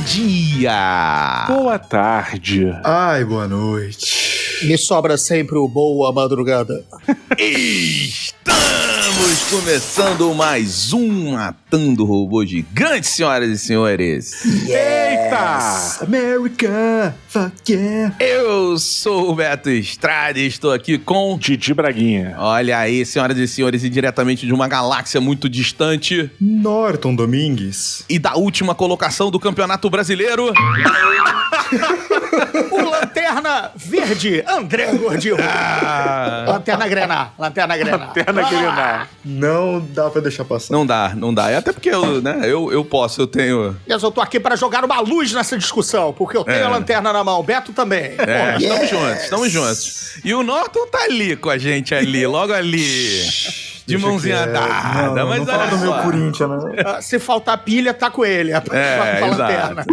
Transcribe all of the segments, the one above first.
dia! Boa tarde. Ai, boa noite. Me sobra sempre o boa madrugada. Estamos começando mais um Matando Robô Gigante, senhoras e senhores. Eita! America, fuck yeah. Eu sou o Beto Estrada e estou aqui com... Didi Braguinha. Olha aí, senhoras e senhores, e diretamente de uma galáxia muito distante. Norton Domingues. E da última colocação do Campeonato Brasileiro... O Lanterna Verde, André Gordillo. Lanterna Grená. Lanterna Grená. Não dá pra deixar passar. Não dá. É até porque eu posso, eu tenho... Mas eu tô aqui pra jogar uma luz nessa discussão, porque eu tenho a lanterna na mão. Beto também. Estamos juntos. E o Norton tá ali com a gente ali, logo ali. De mãozinha dada. Não, mas não fala do meu Corinthians, né? Se faltar pilha, tá com ele. Pra lanterna.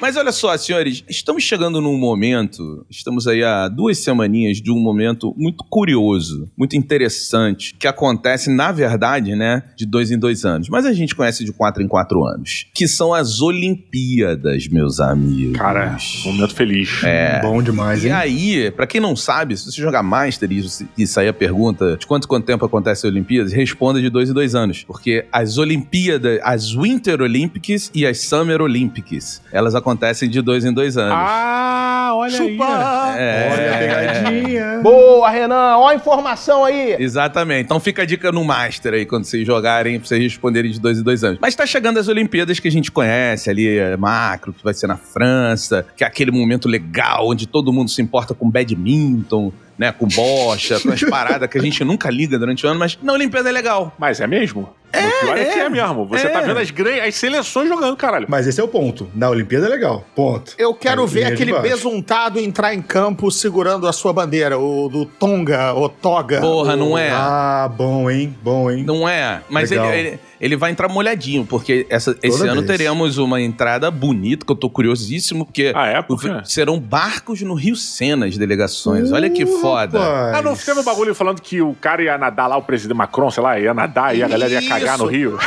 Mas olha só, senhores, estamos chegando num momento, estamos aí há 2 semaninhas de um momento muito curioso, muito interessante, que acontece, na verdade, né, de 2 em 2 anos. Mas a gente conhece de 4 em 4 anos, que são as Olimpíadas, meus amigos. Cara, momento feliz. Bom demais, hein? E aí, pra quem não sabe, se você jogar Master e sair a pergunta de quanto tempo acontece as Olimpíadas, responda de 2 em 2 anos. Porque as Olimpíadas, as Winter Olympics e as Summer Olympics, elas acontecem de 2 em 2 anos. Ah, olha aí. Olha a pegadinha. Boa, Renan. Ó a informação aí. Exatamente. Então fica a dica no Master aí, quando vocês jogarem, pra vocês responderem de 2 em 2 anos. Mas tá chegando as Olimpíadas que a gente conhece ali, macro, que vai ser na França, que é aquele momento legal, onde todo mundo se importa com badminton, né, com bocha, com as paradas que a gente nunca liga durante o ano, mas na Olimpíada é legal. Mas é mesmo? O pior é que é mesmo. Você tá vendo as seleções jogando, caralho. Mas esse é o ponto. Na Olimpíada é legal. Ponto. Eu quero ver aquele besuntado entrar em campo segurando a sua bandeira, o do Tonga, ou Toga. Porra, não é? Ah, bom, hein? Bom, hein? Não é? Mas ele vai entrar molhadinho, porque esse ano vez. teremos uma entrada bonita, que eu tô curiosíssimo, porque serão barcos no Rio Sena, as delegações. Olha que foda. Rapaz. Não ficava um bagulho falando que o cara ia nadar lá, o presidente Macron, sei lá, ia nadar e a galera ia cagar no rio?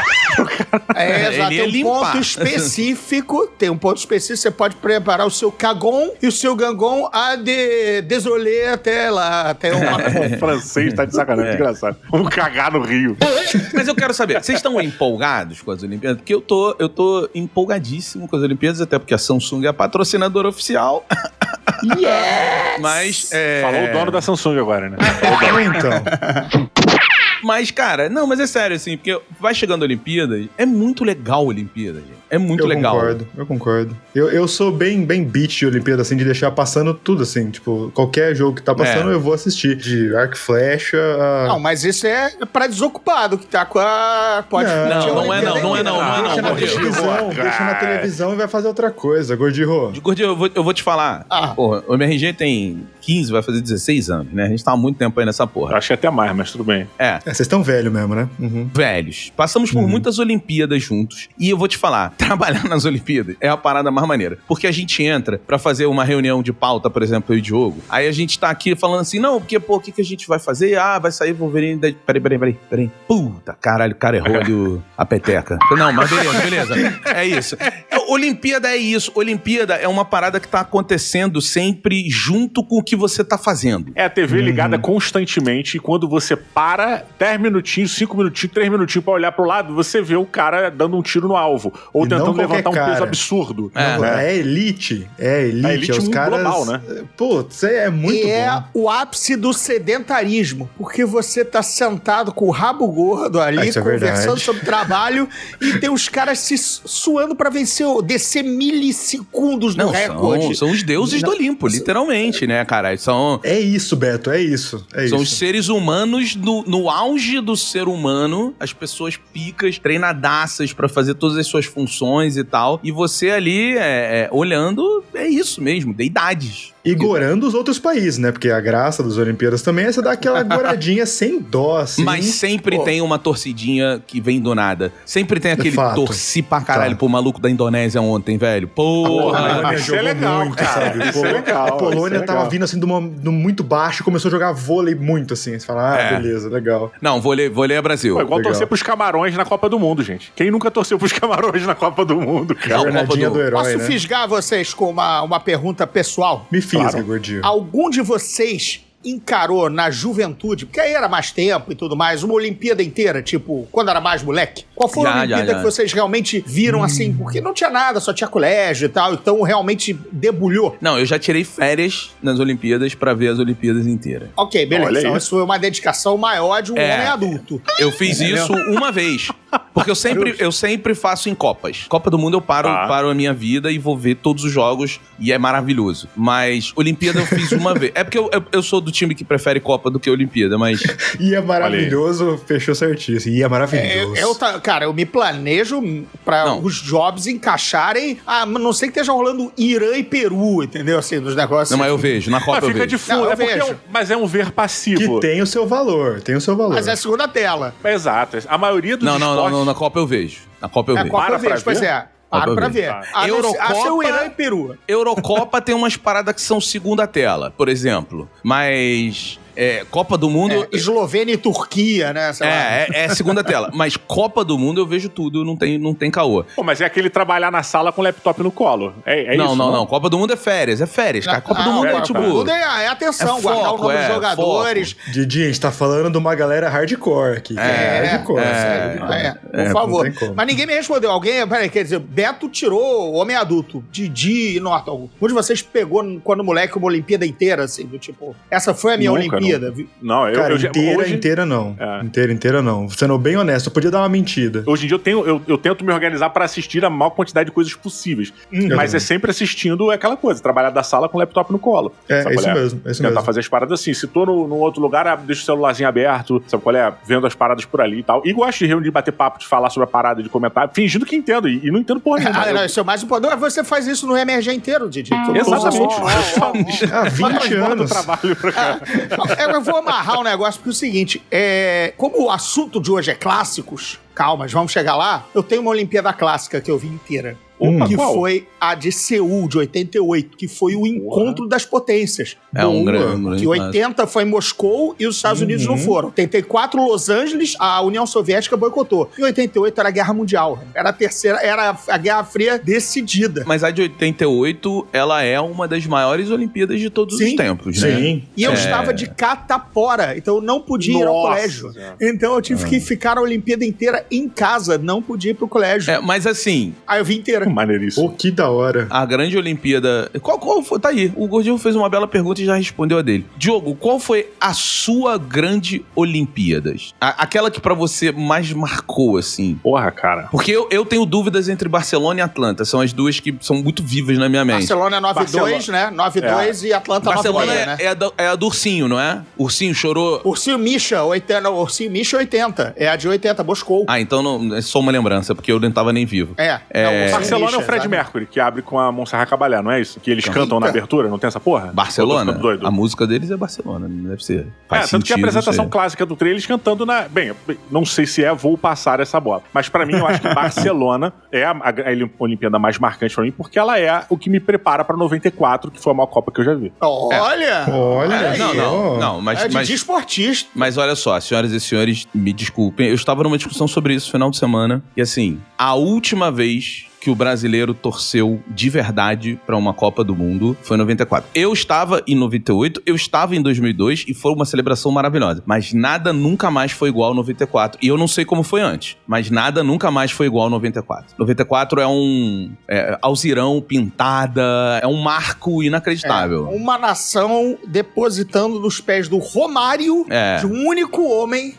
Exato. Tem um ponto específico, você pode preparar o seu cagon e o seu gangon a desolé até lá, até uma... O francês tá de sacanagem, engraçado. Vamos cagar no rio. Mas eu quero saber, vocês estão empolgados com as Olimpíadas? Porque eu tô empolgadíssimo com as Olimpíadas, até porque a Samsung é a patrocinadora oficial. Yes! Mas, Falou o dono da Samsung agora, né? Então. Mas, cara, não, mas é sério, assim, porque vai chegando a Olimpíada, é muito legal a Olimpíada, gente. É muito legal. Eu concordo. Eu sou bem beat de Olimpíada, assim, de deixar passando tudo, assim. Tipo, qualquer jogo que tá passando, eu vou assistir. De arco e flecha a... Não, mas isso é pra desocupado, que tá com a... Não é não. Deixa na televisão e vai fazer outra coisa, Gordinho. Gordinho, eu vou te falar. Porra, o MRG tem 15, vai fazer 16 anos, né? A gente tá há muito tempo aí nessa porra. Eu achei até mais, mas tudo bem. Vocês estão velhos mesmo, né? Uhum. Velhos. Passamos por muitas Olimpíadas juntos. E eu vou te falar, trabalhar nas Olimpíadas é a parada mais maneira. Porque a gente entra pra fazer uma reunião de pauta, por exemplo, eu e o Diogo. Aí a gente tá aqui falando assim, não, porque, pô, o que a gente vai fazer? Vai sair Wolverine... Peraí. Puta, caralho, o cara errou ali a peteca. Não, mas beleza. É isso. Olimpíada é isso. Olimpíada é uma parada que tá acontecendo sempre junto com o que você tá fazendo. É a TV ligada constantemente e quando você para 10 minutinhos, 5 minutinhos, 3 minutinhos pra olhar pro lado, você vê o cara dando um tiro no alvo. Ou tentando levantar um peso absurdo. É elite. É elite os caras... global, né? Putz, é muito bom. É o ápice do sedentarismo. Porque você tá sentado com o rabo gordo ali, conversando sobre trabalho, e tem os caras se suando pra descer milissegundos no recorde. São os deuses do Olimpo, literalmente, né, cara? É isso, Beto, é isso. São os seres humanos no auge do ser humano, as pessoas picas, treinadaças pra fazer todas as suas funções e tal, e você ali olhando, é isso mesmo, deidades. E gorando os outros países, né? Porque a graça das Olimpíadas também é você dar aquela goradinha sem dó, assim. Mas sempre tem uma torcidinha que vem do nada. Sempre tem aquele torci pra caralho pro maluco da Indonésia ontem, velho. Porra! Isso é legal, muito, cara. Sabe? Isso é legal. A Polônia tava vindo assim do muito baixo e começou a jogar vôlei muito assim. Você fala, beleza, legal. Não, vôlei é Brasil. Pô, igual torcer pros Camarões na Copa do Mundo, gente. Quem nunca torceu pros Camarões na Copa do Mundo, cara? Jornadinha do herói, Posso fisgar vocês com uma pergunta pessoal? Me fisga, gordinho. Algum de vocês encarou na juventude, porque aí era mais tempo e tudo mais, uma Olimpíada inteira, tipo, quando era mais moleque? Qual foi a Olimpíada que vocês realmente viram assim? Porque não tinha nada, só tinha colégio e tal, então realmente debulhou. Não, eu já tirei férias nas Olimpíadas pra ver as Olimpíadas inteiras. Ok, beleza. Então isso foi uma dedicação maior de um homem adulto. Eu fiz isso uma vez. Porque eu sempre faço em Copas. Copa do Mundo eu paro a minha vida e vou ver todos os jogos e é maravilhoso. Mas Olimpíada eu fiz uma vez. É porque eu sou do time que prefere Copa do que Olimpíada, mas... E é maravilhoso, fechou certinho. E é maravilhoso. Cara, eu me planejo pra os jobs encaixarem... não sei que esteja rolando Irã e Peru, entendeu? Assim, dos negócios. Não, mas eu vejo. Na Copa eu vejo. De fundo. Mas é um ver passivo. Que tem o seu valor. Mas é a segunda tela. Exato. A maioria dos esportes... Não, na Copa eu vejo. Na Copa eu vejo. Copa eu vejo, pois é. Paro pra ver. Eurocopa, o Irã e Peru. Eurocopa tem umas paradas que são segunda tela, por exemplo. Mas... Copa do Mundo... Eslovênia e Turquia, né? É segunda tela. Mas Copa do Mundo eu vejo tudo, não tem caô. Pô, mas é aquele trabalhar na sala com o laptop no colo. Não. Copa do Mundo é férias, cara. Copa do Mundo é tipo... Copa do Mundo é atenção, guardar o nome dos jogadores. Foco. Didi, a gente tá falando de uma galera hardcore aqui. Hardcore. Por favor. Mas ninguém me respondeu. Alguém, peraí, quer dizer, Beto tirou homem adulto. Didi e Norton. Um de vocês pegou, quando moleque, uma Olimpíada inteira, assim, do tipo... Essa foi a minha Olimpíada. Não, cara, inteira não. Inteira não. Sendo bem honesto, eu podia dar uma mentira. Hoje em dia eu tento me organizar pra assistir a maior quantidade de coisas possíveis. Mas é sempre assistindo aquela coisa, trabalhar da sala com o laptop no colo. É isso mesmo. Tentar fazer as paradas assim. Se tô no outro lugar, deixa o celularzinho aberto, sabe qual é? Vendo as paradas por ali e tal. E gosto de reunir, bater papo, de falar sobre a parada, de comentar, fingindo que entendo. E não entendo porra nenhuma. Não, isso é o mais importante. Você faz isso no MRG inteiro, Didi. Exatamente. Há 20 anos. Trabalho pra cá. Eu vou amarrar um negócio, porque é o seguinte, como o assunto de hoje é clássicos, calma, vamos chegar lá, eu tenho uma Olimpíada clássica que eu vi inteira. Que foi a de Seul, de 88, que foi o encontro das potências. Um grande. Que 80 foi em Moscou e os Estados Unidos não foram. 84, Los Angeles, a União Soviética boicotou. Em 88 era a Guerra Mundial. Era a Guerra Fria decidida. Mas a de 88, ela é uma das maiores Olimpíadas de todos os tempos, né? Sim. E eu estava de catapora, então eu não podia ir ao colégio. Então eu tive que ficar a Olimpíada inteira em casa, não podia ir pro colégio. Mas assim... Aí eu vi inteira. Maneiríssimo. Pô, que da hora. A grande Olimpíada... Qual foi? Tá aí. O Gordinho fez uma bela pergunta e já respondeu a dele. Diogo, qual foi a sua grande Olimpíadas? Aquela que pra você mais marcou, assim. Porra, cara. Porque eu tenho dúvidas entre Barcelona e Atlanta. São as duas que são muito vivas na minha mente. Barcelona é 9-2, né? 9-2 e Atlanta 9-2, Barcelona né? É a do Ursinho, não é? Ursinho chorou... Ursinho Misha, 80. É a de 80, Moscou. Então não, é só uma lembrança, porque eu não tava nem vivo. Barcelona é o Fred Mercury, que abre com a Montserrat Caballé, não é isso? Que eles cantam na abertura, não tem essa porra? Barcelona? A música deles é Barcelona, não deve ser. Tanto que a apresentação clássica do trailer, eles cantando na... Bem, não sei se vou passar essa bola. Mas pra mim, eu acho que Barcelona é a Olimpíada mais marcante pra mim, porque ela é o que me prepara pra 94, que foi a maior Copa que eu já vi. Olha! Não, mas... de esportista. Mas olha só, senhoras e senhores, me desculpem, eu estava numa discussão sobre isso no final de semana, e assim, a última vez que o brasileiro torceu de verdade pra uma Copa do Mundo foi em 94. Eu estava em 98, eu estava em 2002 e foi uma celebração maravilhosa. Mas nada nunca mais foi igual ao 94. E eu não sei como foi antes, mas nada nunca mais foi igual ao 94. 94 é um alzirão pintada, é um marco inacreditável. Uma nação depositando nos pés do Romário, de um único homem,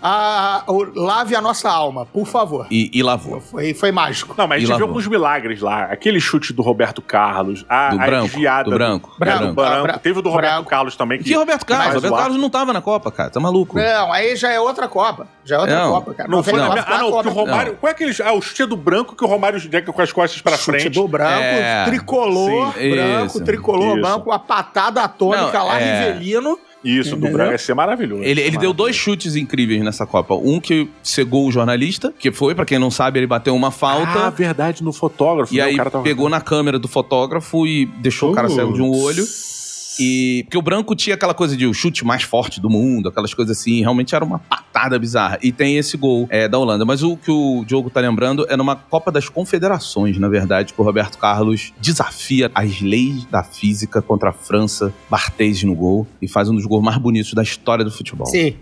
lave a nossa alma, por favor. E lavou. Foi mágico. Não, mas a gente viu alguns milagres milagres lá, aquele chute do Roberto Carlos, a desviada... Do branco. Teve o do Roberto Carlos também. Que Roberto Carlos? Roberto Carlos não tava na Copa, cara. Tá maluco? Não, aí já é outra Copa. Copa, cara. Não foi porque o Romário... Qual é aquele... o chute do branco que o Romário com as costas pra frente. Chute do branco, tricolor, branco, a patada atômica lá, Rivelino. Isso, do branco ia ser maravilhoso. Ele deu 2 chutes incríveis nessa Copa. Um que cegou o jornalista, que foi, pra quem não sabe, ele bateu uma falta. Verdade, no fotógrafo. E aí pegou na câmera do fotógrafo e deixou o cara cego de um olho. Porque o branco tinha aquela coisa de o chute mais forte do mundo, aquelas coisas assim, realmente era uma patada bizarra. E tem esse gol da Holanda. Mas o que o Diogo tá lembrando é numa Copa das Confederações, na verdade, que o Roberto Carlos desafia as leis da física contra a França, Barthez no gol, e faz um dos gols mais bonitos da história do futebol. Sim.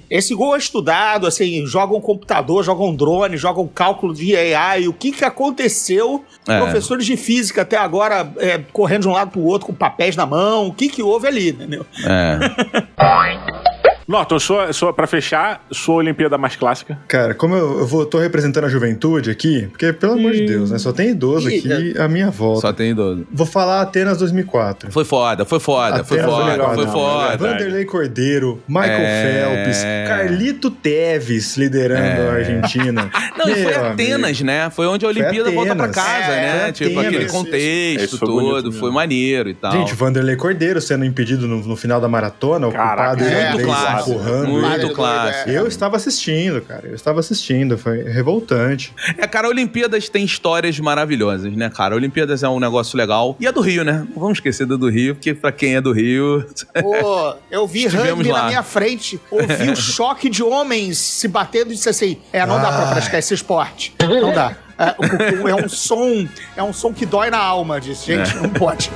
Esse gol é estudado, assim, joga um computador, joga um drone, joga um cálculo de AI, o que aconteceu, professores de física até agora correndo de um lado pro outro com papéis na mão, o que houve ali, entendeu? Norton, pra fechar, sua Olimpíada mais clássica? Cara, como eu tô representando a juventude aqui, porque, pelo amor de Deus, né? Só tem idoso aqui à minha volta. Só tem idoso. Vou falar Atenas 2004. Foi foda. Vanderlei Cordeiro, Michael Phelps, Carlito Teves liderando a Argentina. Não, e foi Atenas, né? Foi onde a Olimpíada volta pra casa, né? Tipo, aquele contexto todo, foi maneiro e tal. Gente, Vanderlei Cordeiro sendo impedido no final da maratona, ocupado muito clássico. Muito clássico. Eu estava assistindo, cara. Foi revoltante. Cara, Olimpíadas tem histórias maravilhosas, né, cara? Olimpíadas é um negócio legal. E a do Rio, né? Não vamos esquecer da do Rio, porque pra quem é do Rio... eu vi rugby na minha frente, ouvi o choque de homens se batendo e disse assim, não dá pra praticar esse esporte. Não dá. É um som que dói na alma, disse. Gente, não pode.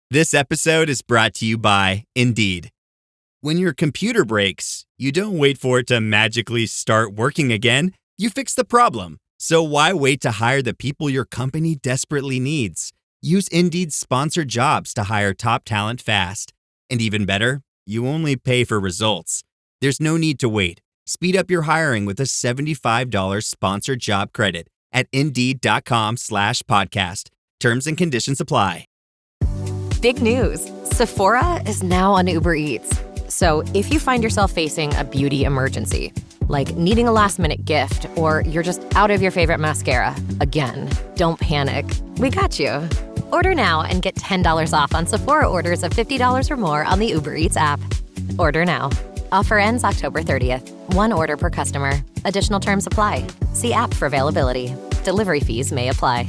This episode is brought to you by Indeed. When your computer breaks, you don't wait for it to magically start working again. You fix the problem. So why wait to hire the people your company desperately needs? Use Indeed's sponsored jobs to hire top talent fast. And even better, you only pay for results. There's no need to wait. Speed up your hiring with a $75 sponsored job credit at Indeed.com/podcast. Terms and conditions apply. Big news. Sephora is now on Uber Eats. So if you find yourself facing a beauty emergency, like needing a last-minute gift, or you're just out of your favorite mascara, again, don't panic. We got you. Order now and get $10 off on Sephora orders of $50 or more on the Uber Eats app. Order now. Offer ends October 30th. One order per customer. Additional terms apply. See app for availability. Delivery fees may apply.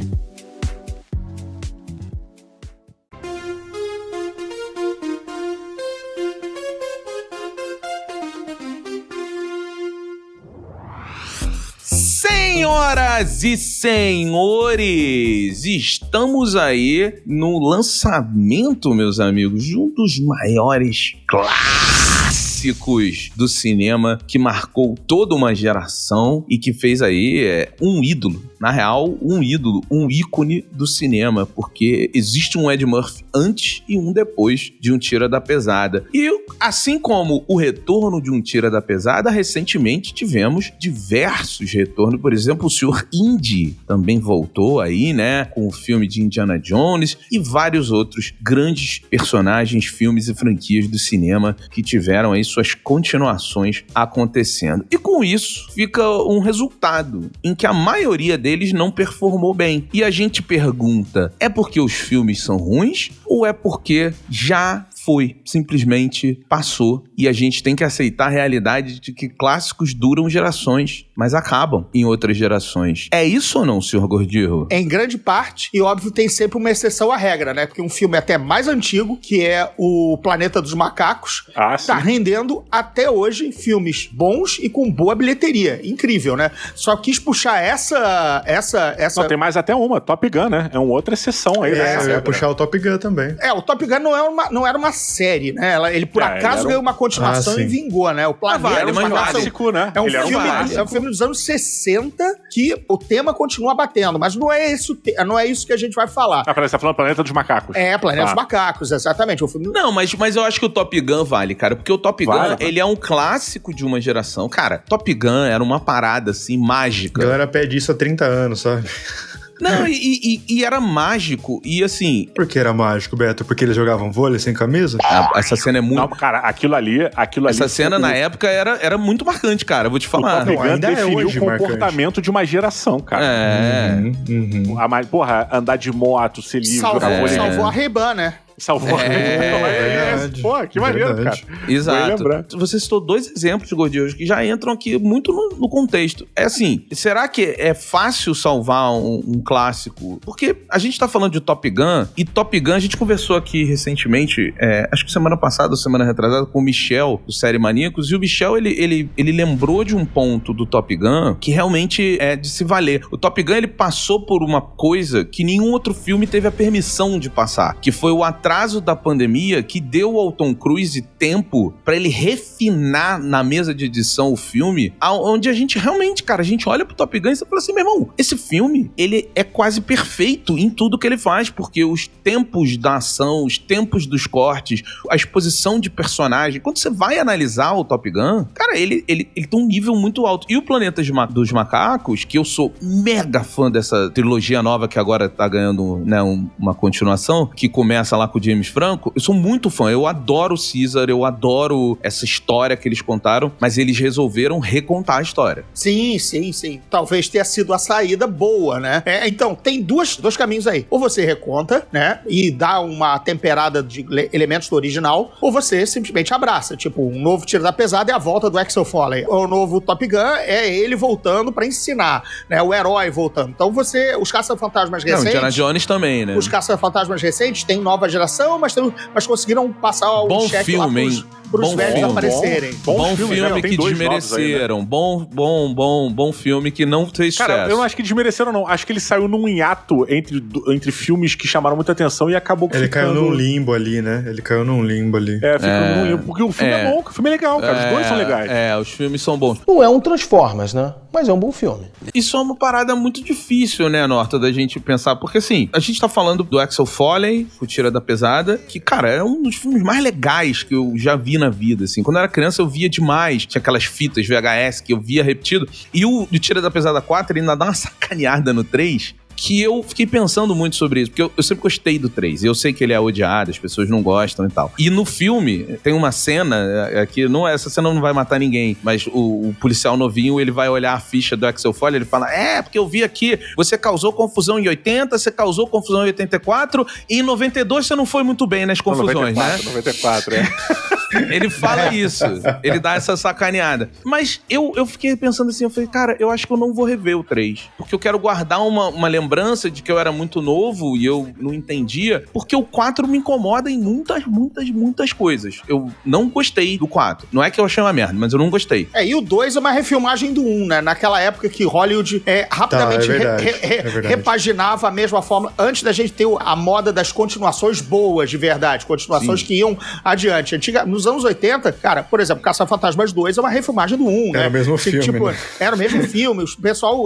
Senhoras e senhores, estamos aí no lançamento, meus amigos, de um dos maiores clássicos do cinema que marcou toda uma geração e que fez aí um ídolo. Na real, um ídolo, um ícone do cinema, porque existe um Ed Murphy antes e um depois de Um Tira da Pesada. E assim como o retorno de Um Tira da Pesada, recentemente tivemos diversos retornos. Por exemplo, o Sr. Indy também voltou aí, né, com o filme de Indiana Jones e vários outros grandes personagens, filmes e franquias do cinema que tiveram aí suas continuações acontecendo. E com isso, fica um resultado em que a maioria deles não performou bem. E a gente pergunta, é porque os filmes são ruins ou é porque já foi, simplesmente passou e a gente tem que aceitar a realidade de que clássicos duram gerações, mas acabam em outras gerações. É isso ou não, senhor Gordirro? Em grande parte, e óbvio tem sempre uma exceção à regra, né? Porque um filme até mais antigo, que é o Planeta dos Macacos, tá rendendo até hoje filmes bons e com boa bilheteria. Incrível, né? Só quis puxar essa... Não, tem mais até uma, Top Gun, né? É uma outra exceção aí. Eu ia puxar o Top Gun também. O Top Gun não era uma série, né? Ele por acaso ganhou uma continuação e vingou, né? O Planeta dos Macacos, né? É um filme dos anos 60 que o tema continua batendo, mas não é isso que a gente vai falar. Você tá falando Planeta dos Macacos. Planeta dos Macacos, exatamente. O filme... Não, mas eu acho que o Top Gun vale, cara, porque o Top Gun, ele é um clássico de uma geração. Cara, Top Gun era uma parada, assim, mágica. A galera pede isso há 30 anos, sabe? Não, e era mágico, e assim... Por que era mágico, Beto? Porque eles jogavam vôlei sem camisa? Essa cena é muito... Não, cara, aquilo ali... Essa cena, na época, era muito marcante, cara, vou te falar. O Top Gun definiu o comportamento marcante de uma geração, cara. Porra, andar de moto, ser livre... Salvou a Ray-Ban, né? Salvou. Pô, que maneiro, cara. Exato. Você citou 2 exemplos, Gordinho, que já entram aqui muito no contexto. É assim, será que é fácil salvar um clássico? Porque a gente tá falando de Top Gun, e Top Gun a gente conversou aqui recentemente, acho que semana passada ou semana retrasada, com o Michel, do Série Maníacos, e o Michel, ele lembrou de um ponto do Top Gun que realmente é de se valer. O Top Gun, ele passou por uma coisa que nenhum outro filme teve a permissão de passar, que foi o atraso da pandemia que deu ao Tom Cruise tempo pra ele refinar na mesa de edição o filme, onde a gente realmente, cara, a gente olha pro Top Gun e você fala assim, meu irmão, esse filme, ele é quase perfeito em tudo que ele faz, porque os tempos da ação, os tempos dos cortes, a exposição de personagem, quando você vai analisar o Top Gun, cara, ele tem um nível muito alto. E o Planeta dos Macacos, que eu sou mega fã dessa trilogia nova que agora tá ganhando, né, uma continuação, que começa lá com o James Franco, eu sou muito fã, eu adoro o Caesar, eu adoro essa história que eles contaram, mas eles resolveram recontar a história. Sim. Talvez tenha sido a saída boa, né? Então, tem dois caminhos aí. Ou você reconta, né, e dá uma temperada de elementos do original, ou você simplesmente abraça. Tipo, um novo Tiro da Pesada é a volta do Axel Foley. O novo Top Gun é ele voltando pra ensinar, né? O herói voltando. Então os Caça-Fantasmas recentes... Não, Indiana Jones também, né? Os Caça-Fantasmas recentes têm nova geração, mas conseguiram passar o cheque lá pros velhos aparecerem. Bom filme que desmereceram. Aí, né? Bom filme que não fez sucesso. Cara, eu não acho que desmereceram, não. Acho que ele saiu num hiato entre filmes que chamaram muita atenção e acabou ficando... Ele caiu num limbo ali, né? Ficou num limbo. Porque o filme é bom, o filme é legal, cara. Os dois são legais. Os filmes são bons. Não é um Transformers, né? Mas é um bom filme. Isso é uma parada muito difícil, né, Norta, da gente pensar. Porque, assim, a gente tá falando do Axel Foley, o Tira da Pesada, que, cara, é um dos filmes mais legais que eu já vi na vida, assim. Quando eu era criança, eu via demais. Tinha aquelas fitas VHS que eu via repetido. E o Tira da Pesada 4, ele ainda dá uma sacaneada no 3, que eu fiquei pensando muito sobre isso, porque eu sempre gostei do 3, eu sei que ele é odiado, as pessoas não gostam e tal. E no filme, tem uma cena, que essa cena não vai matar ninguém, mas o policial novinho, ele vai olhar a ficha do Axel Foley, ele fala, porque eu vi aqui, você causou confusão em 80, você causou confusão em 84, e em 92 você não foi muito bem nas confusões, 94, né? 94, Ele fala isso, ele dá essa sacaneada. Mas eu fiquei pensando assim, eu falei, cara, eu acho que eu não vou rever o 3, porque eu quero guardar uma lembrança de que eu era muito novo e eu não entendia, porque o 4 me incomoda em muitas coisas. Eu não gostei do 4. Não é que eu achei uma merda, mas eu não gostei. E o 2 é uma refilmagem do 1, né? Naquela época que Hollywood rapidamente repaginava a mesma fórmula, antes da gente ter a moda das continuações boas, de verdade, continuações que iam adiante. Nos anos 80, cara, por exemplo, Caça-Fantasmas 2 é uma refilmagem do 1, né? Era o mesmo filme, né? Era o mesmo filme, o pessoal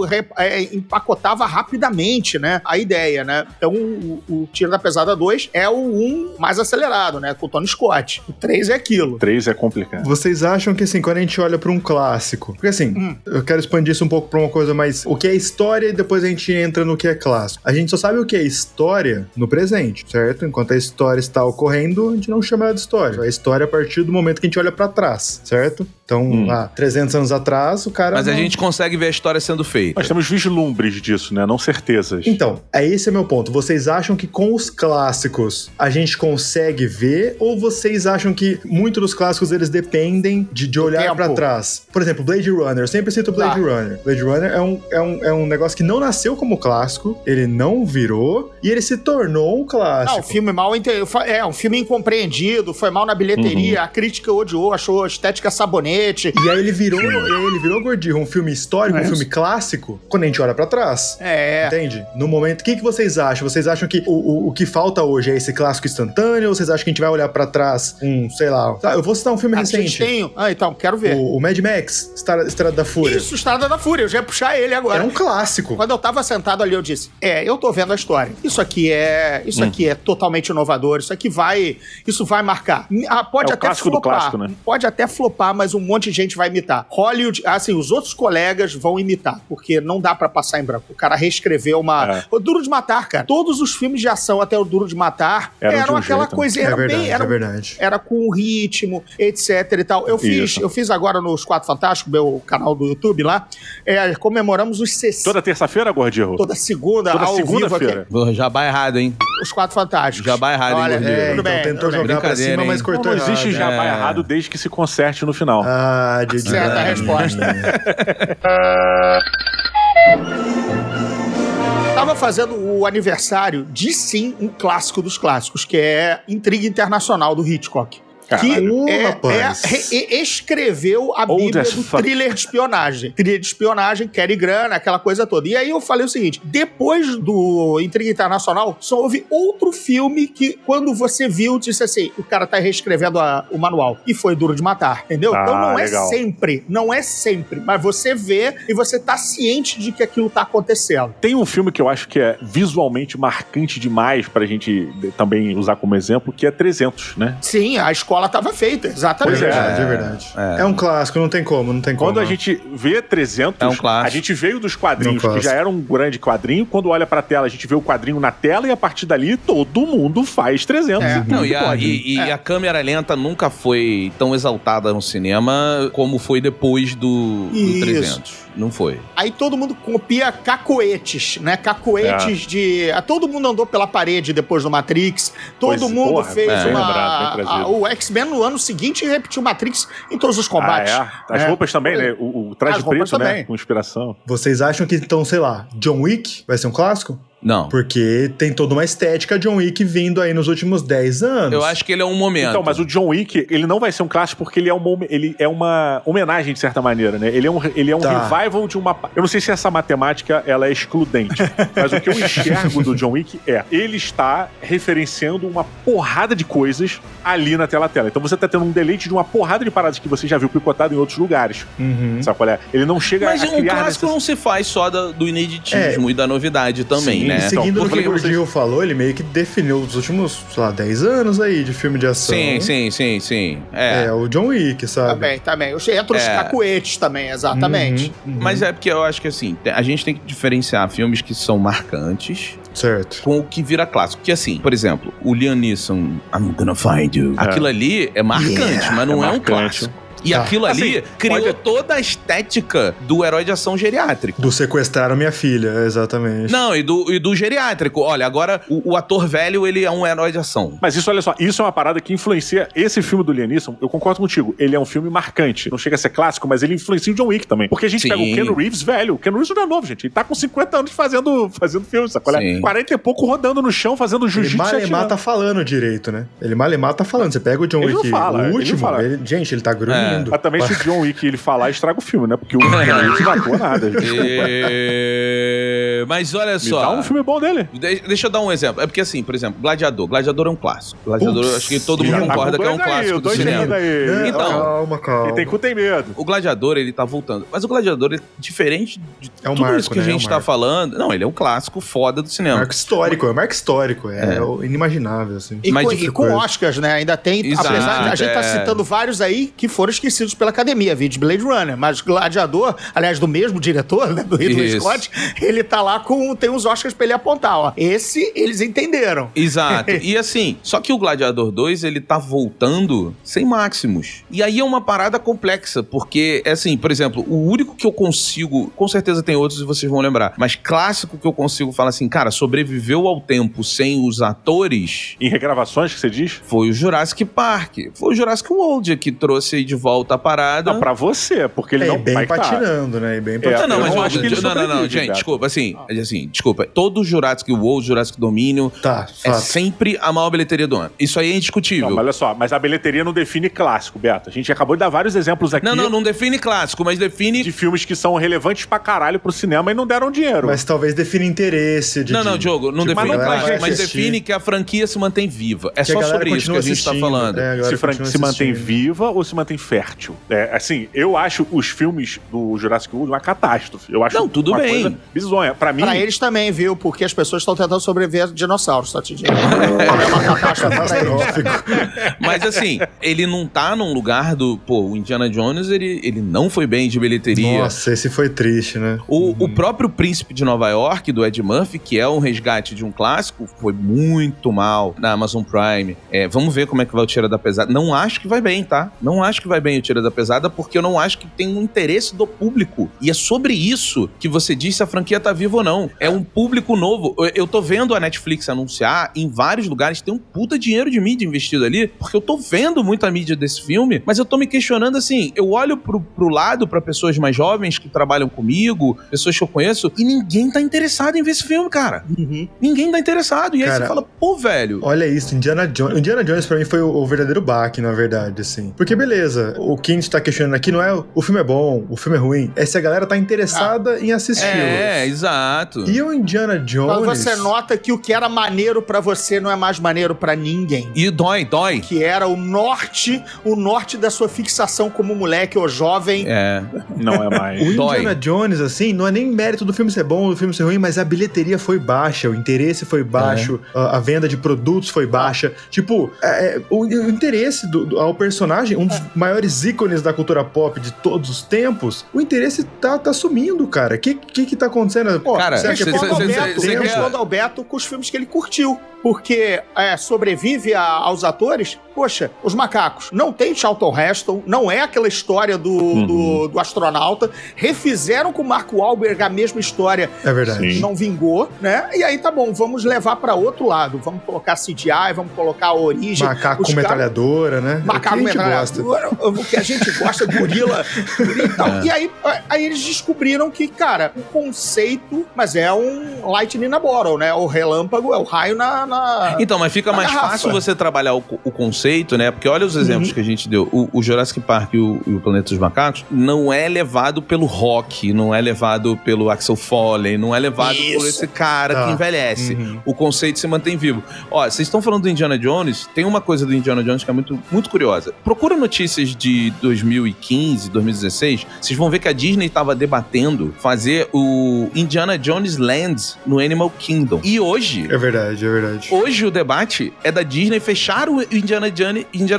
empacotava rapidamente, né, a ideia, né? Então, o Tiro da Pesada 2 é o 1 mais acelerado, né? Com o Tony Scott. O 3 é aquilo. O 3 é complicado. Vocês acham que, assim, quando a gente olha pra um clássico... Porque, assim, eu quero expandir isso um pouco pra uma coisa mais... O que é história e depois a gente entra no que é clássico. A gente só sabe o que é história no presente, certo? Enquanto a história está ocorrendo, a gente não chama ela de história. A história é a partir do momento que a gente olha pra trás, certo? Então, 300 anos atrás, o cara... Mas a gente consegue ver a história sendo feita. Nós temos vislumbres disso, né? Não certezas. Então, esse é meu ponto. Vocês acham que com os clássicos a gente consegue ver, ou vocês acham que muitos dos clássicos eles dependem de olhar pra trás? Por exemplo, Blade Runner. Eu sempre cito Blade Runner. Blade Runner é um negócio que não nasceu como clássico, ele não virou, e ele se tornou um clássico. Um filme um filme incompreendido, foi mal na bilheteria, a crítica odiou, achou a estética sabonenta, gabinete. E aí ele virou Gordinho, um filme histórico, um filme clássico, quando a gente olha pra trás. Entende? No momento, o que vocês acham? Vocês acham que o que falta hoje é esse clássico instantâneo? Ou vocês acham que a gente vai olhar pra trás sei lá... Eu vou citar um filme recente. Então, quero ver. O Mad Max, Estrada da Fúria. Isso, Estrada da Fúria. Eu já ia puxar ele agora. É um clássico. Quando eu tava sentado ali, eu disse, eu tô vendo a história. Isso aqui é totalmente inovador. Isso vai marcar. Pode até flopar. Clássico, né? Pode até flopar, mas um monte de gente vai imitar. Hollywood, assim, os outros colegas vão imitar, porque não dá pra passar em branco. O cara reescreveu O Duro de Matar, cara. Todos os filmes de ação até o Duro de Matar eram aquela coisa... É verdade. Era com ritmo, etc e tal. Eu fiz agora nos Quatro Fantásticos, meu canal do YouTube lá, comemoramos os 60... Toda terça-feira, Gordinho? Toda segunda-feira. Jabá errado, hein? Os Quatro Fantásticos. Jabá errado, hein, Gordinho? Tudo bem. Tentou jogar pra cima, mas cortou errado. Não existe jabá errado desde que se conserte no final. Certa a resposta. Tava fazendo o aniversário de, sim, um clássico dos clássicos, que é Intriga Internacional, do Hitchcock. Que escreveu a Bíblia do thriller de espionagem. Thriller de espionagem, quer grana, aquela coisa toda. E aí eu falei o seguinte, depois do Intriga Internacional, só houve outro filme que, quando você viu, disse assim, o cara tá reescrevendo o manual. E foi Duro de Matar, entendeu? Então não é sempre, mas você vê e você tá ciente de que aquilo tá acontecendo. Tem um filme que eu acho que é visualmente marcante demais pra gente também usar como exemplo, que é 300, né? Sim, a escola tava feita, exatamente. É verdade. É um clássico, não tem como. Quando a gente vê 300, a gente veio dos quadrinhos, que já era um grande quadrinho. Quando olha pra tela, a gente vê o quadrinho na tela e a partir dali todo mundo faz 300. Não, e a câmera lenta nunca foi tão exaltada no cinema como foi depois do 300. Não foi. Aí todo mundo copia cacoetes, né? Cacoetes de... Todo mundo andou pela parede depois do Matrix. Todo mundo fez o X-Men no ano seguinte repetiu Matrix em todos os combates. As roupas também, né? O traje preto, né? Com inspiração. Vocês acham que, então, sei lá, John Wick vai ser um clássico? Não. Porque tem toda uma estética John Wick vindo aí nos últimos 10 anos. Eu acho que ele é um momento. Então, mas o John Wick, ele não vai ser um clássico porque ele é uma homenagem, de certa maneira, né? Ele é um revival de uma... Eu não sei se essa matemática, ela é excludente, mas o que eu enxergo do John Wick ele está referenciando uma porrada de coisas ali na tela. Então você tá tendo um deleite de uma porrada de paradas que você já viu picotado em outros lugares. Sabe qual é? Ele não chega a criar... Mas um clássico não se faz só do ineditismo e da novidade também, sim, né? Seguindo o que o Gil falou, ele meio que definiu os últimos, sei lá, 10 anos aí de filme de ação. Sim. O John Wick, sabe? Também. Entra os cacuetes também, exatamente. Mas é porque eu acho que, assim, a gente tem que diferenciar filmes que são marcantes... Certo. Com o que vira clássico. Que assim, por exemplo, o Liam Neeson, I'm gonna find you. Aquilo ali é marcante, mas não é um clássico. E aquilo ali criou toda a estética do herói de ação geriátrico. Do sequestraram minha filha, exatamente. Não, e do geriátrico. Olha, agora o ator velho, ele é um herói de ação. Mas isso, olha só, isso é uma parada que influencia esse filme do Liam Neeson. Eu concordo contigo, ele é um filme marcante. Não chega a ser clássico, mas ele influencia o John Wick também. Porque a gente pega o Keanu Reeves velho. O Keanu Reeves não é novo, gente. Ele tá com 50 anos fazendo filme, sabe? 40 e pouco rodando no chão, fazendo jiu-jitsu. Ele malemar tá falando direito, né? Ele malemar tá falando. Você pega o John Wick, o último, gente, ele tá grunhindo. Mas também se o John Wick ele falar, estraga o filme, né? Porque o Keanu Reeves não atua nada. Mas olha só. Dá um filme bom dele. Deixa eu dar um exemplo. É porque assim, por exemplo, Gladiador. Gladiador é um clássico. Gladiador, acho que todo mundo concorda que é um clássico do cinema. Então, calma. Quem tem cu tem medo. O Gladiador, ele tá voltando. Mas o Gladiador, diferente de tudo marco, isso que a gente tá falando... Não, ele é um clássico foda do cinema. Marco histórico. É inimaginável, assim. E com Oscars, né? Ainda tem... Exato, apesar de a gente tá citando vários aí que foram esquecidos pela academia. De Blade Runner, mas Gladiador, aliás, do mesmo diretor, né, do Ridley Scott, ele tá lá tem uns Oscars pra ele apontar, ó. Esse, eles entenderam. Exato. E assim, só que o Gladiador 2, ele tá voltando sem Maximus. E aí é uma parada complexa, porque, assim, por exemplo, o único que eu consigo, com certeza tem outros e vocês vão lembrar, mas clássico que eu consigo falar assim, cara, sobreviveu ao tempo sem os atores... Em regravações, que você diz? Foi o Jurassic Park. Foi o Jurassic World que trouxe de volta volta a parada. Não, pra você, porque ele não bem vai patinando, né? E bem patinando. Não, mas eu acho que ele não, gente, desculpa, assim, desculpa. Todo Jurassic World, Jurassic Dominion é sempre a maior bilheteria do ano. Isso aí é indiscutível. Não, mas olha só, mas a bilheteria não define clássico, Beto. A gente acabou de dar vários exemplos aqui. Não define clássico, mas define... De filmes que são relevantes pra caralho pro cinema e não deram dinheiro. Mas talvez define interesse. Não, Diogo, não define clássico, mas define que a franquia se mantém viva. É só sobre isso que a gente tá falando. Se mantém viva ou se mantém fértil. Assim, eu acho os filmes do Jurassic World uma catástrofe. Eu acho tudo bem. Coisa bizonha. Pra mim... Pra eles também, viu? Porque as pessoas estão tentando sobreviver a dinossauros, só te digo. É uma catástrofe pra eles. Mas assim, ele não tá num lugar do... Pô, o Indiana Jones, ele não foi bem de bilheteria. Nossa, esse foi triste, né? O próprio Príncipe de Nova York, do Ed Murphy, que é um resgate de um clássico, foi muito mal na Amazon Prime. Vamos ver como é que vai o Tira da Pesada. Não acho que vai bem, tá? Não acho que vai bem o Tira da Pesada, porque eu não acho que tem um interesse do público. E é sobre isso que você diz se a franquia tá viva ou não. É um público novo. Eu tô vendo a Netflix anunciar em vários lugares, tem um puta dinheiro de mídia investido ali, porque eu tô vendo muita mídia desse filme, mas eu tô me questionando assim, eu olho pro lado, pra pessoas mais jovens que trabalham comigo, pessoas que eu conheço, e ninguém tá interessado em ver esse filme, cara. Ninguém tá interessado. E aí você fala, pô, velho... Olha isso, Indiana Jones pra mim foi o verdadeiro baque, na verdade, assim. Porque beleza, o que a gente tá questionando aqui não é o filme é bom, o filme é ruim, é se a galera tá interessada em assisti-lo. Exato. E o Indiana Jones... Quando você nota que o que era maneiro pra você não é mais maneiro pra ninguém. E dói. Que era o norte da sua fixação como moleque ou jovem. Não é mais. O Indiana Jones, assim, não é nem mérito do filme ser bom, do filme ser ruim, mas a bilheteria foi baixa, o interesse foi baixo, a venda de produtos foi baixa. Tipo, o interesse ao personagem, um dos maiores ícones da cultura pop de todos os tempos, o interesse tá sumindo, cara. O que tá acontecendo? Pô, cara, responda ao Beto com os filmes que ele curtiu. Porque sobrevive aos atores, poxa, os macacos. Não tem Charlton Heston, não é aquela história do astronauta. Refizeram com o Mark Wahlberg a mesma história. É verdade. Não vingou, né? E aí tá bom, vamos levar pra outro lado. Vamos colocar CGI, vamos colocar a origem. Macaco com metralhadora, né? Macaco com metralhadora. O que a gente gosta, gorila e tal. E aí eles descobriram que, cara, o conceito, mas é um lightning na bottle, né? O relâmpago, é o raio Então, mas fica mais fácil você trabalhar o conceito, né? Porque olha os exemplos que a gente deu. O Jurassic Park e o Planeta dos Macacos não é levado pelo rock, não é levado pelo Axel Foley, não é levado por esse cara que envelhece. O conceito se mantém vivo. Ó, vocês estão falando do Indiana Jones, tem uma coisa do Indiana Jones que é muito, muito curiosa. Procura notícias de 2015, 2016, vocês vão ver que a Disney estava debatendo fazer o Indiana Jones Land no Animal Kingdom. E hoje... É verdade. Hoje o debate é da Disney fechar o Indiana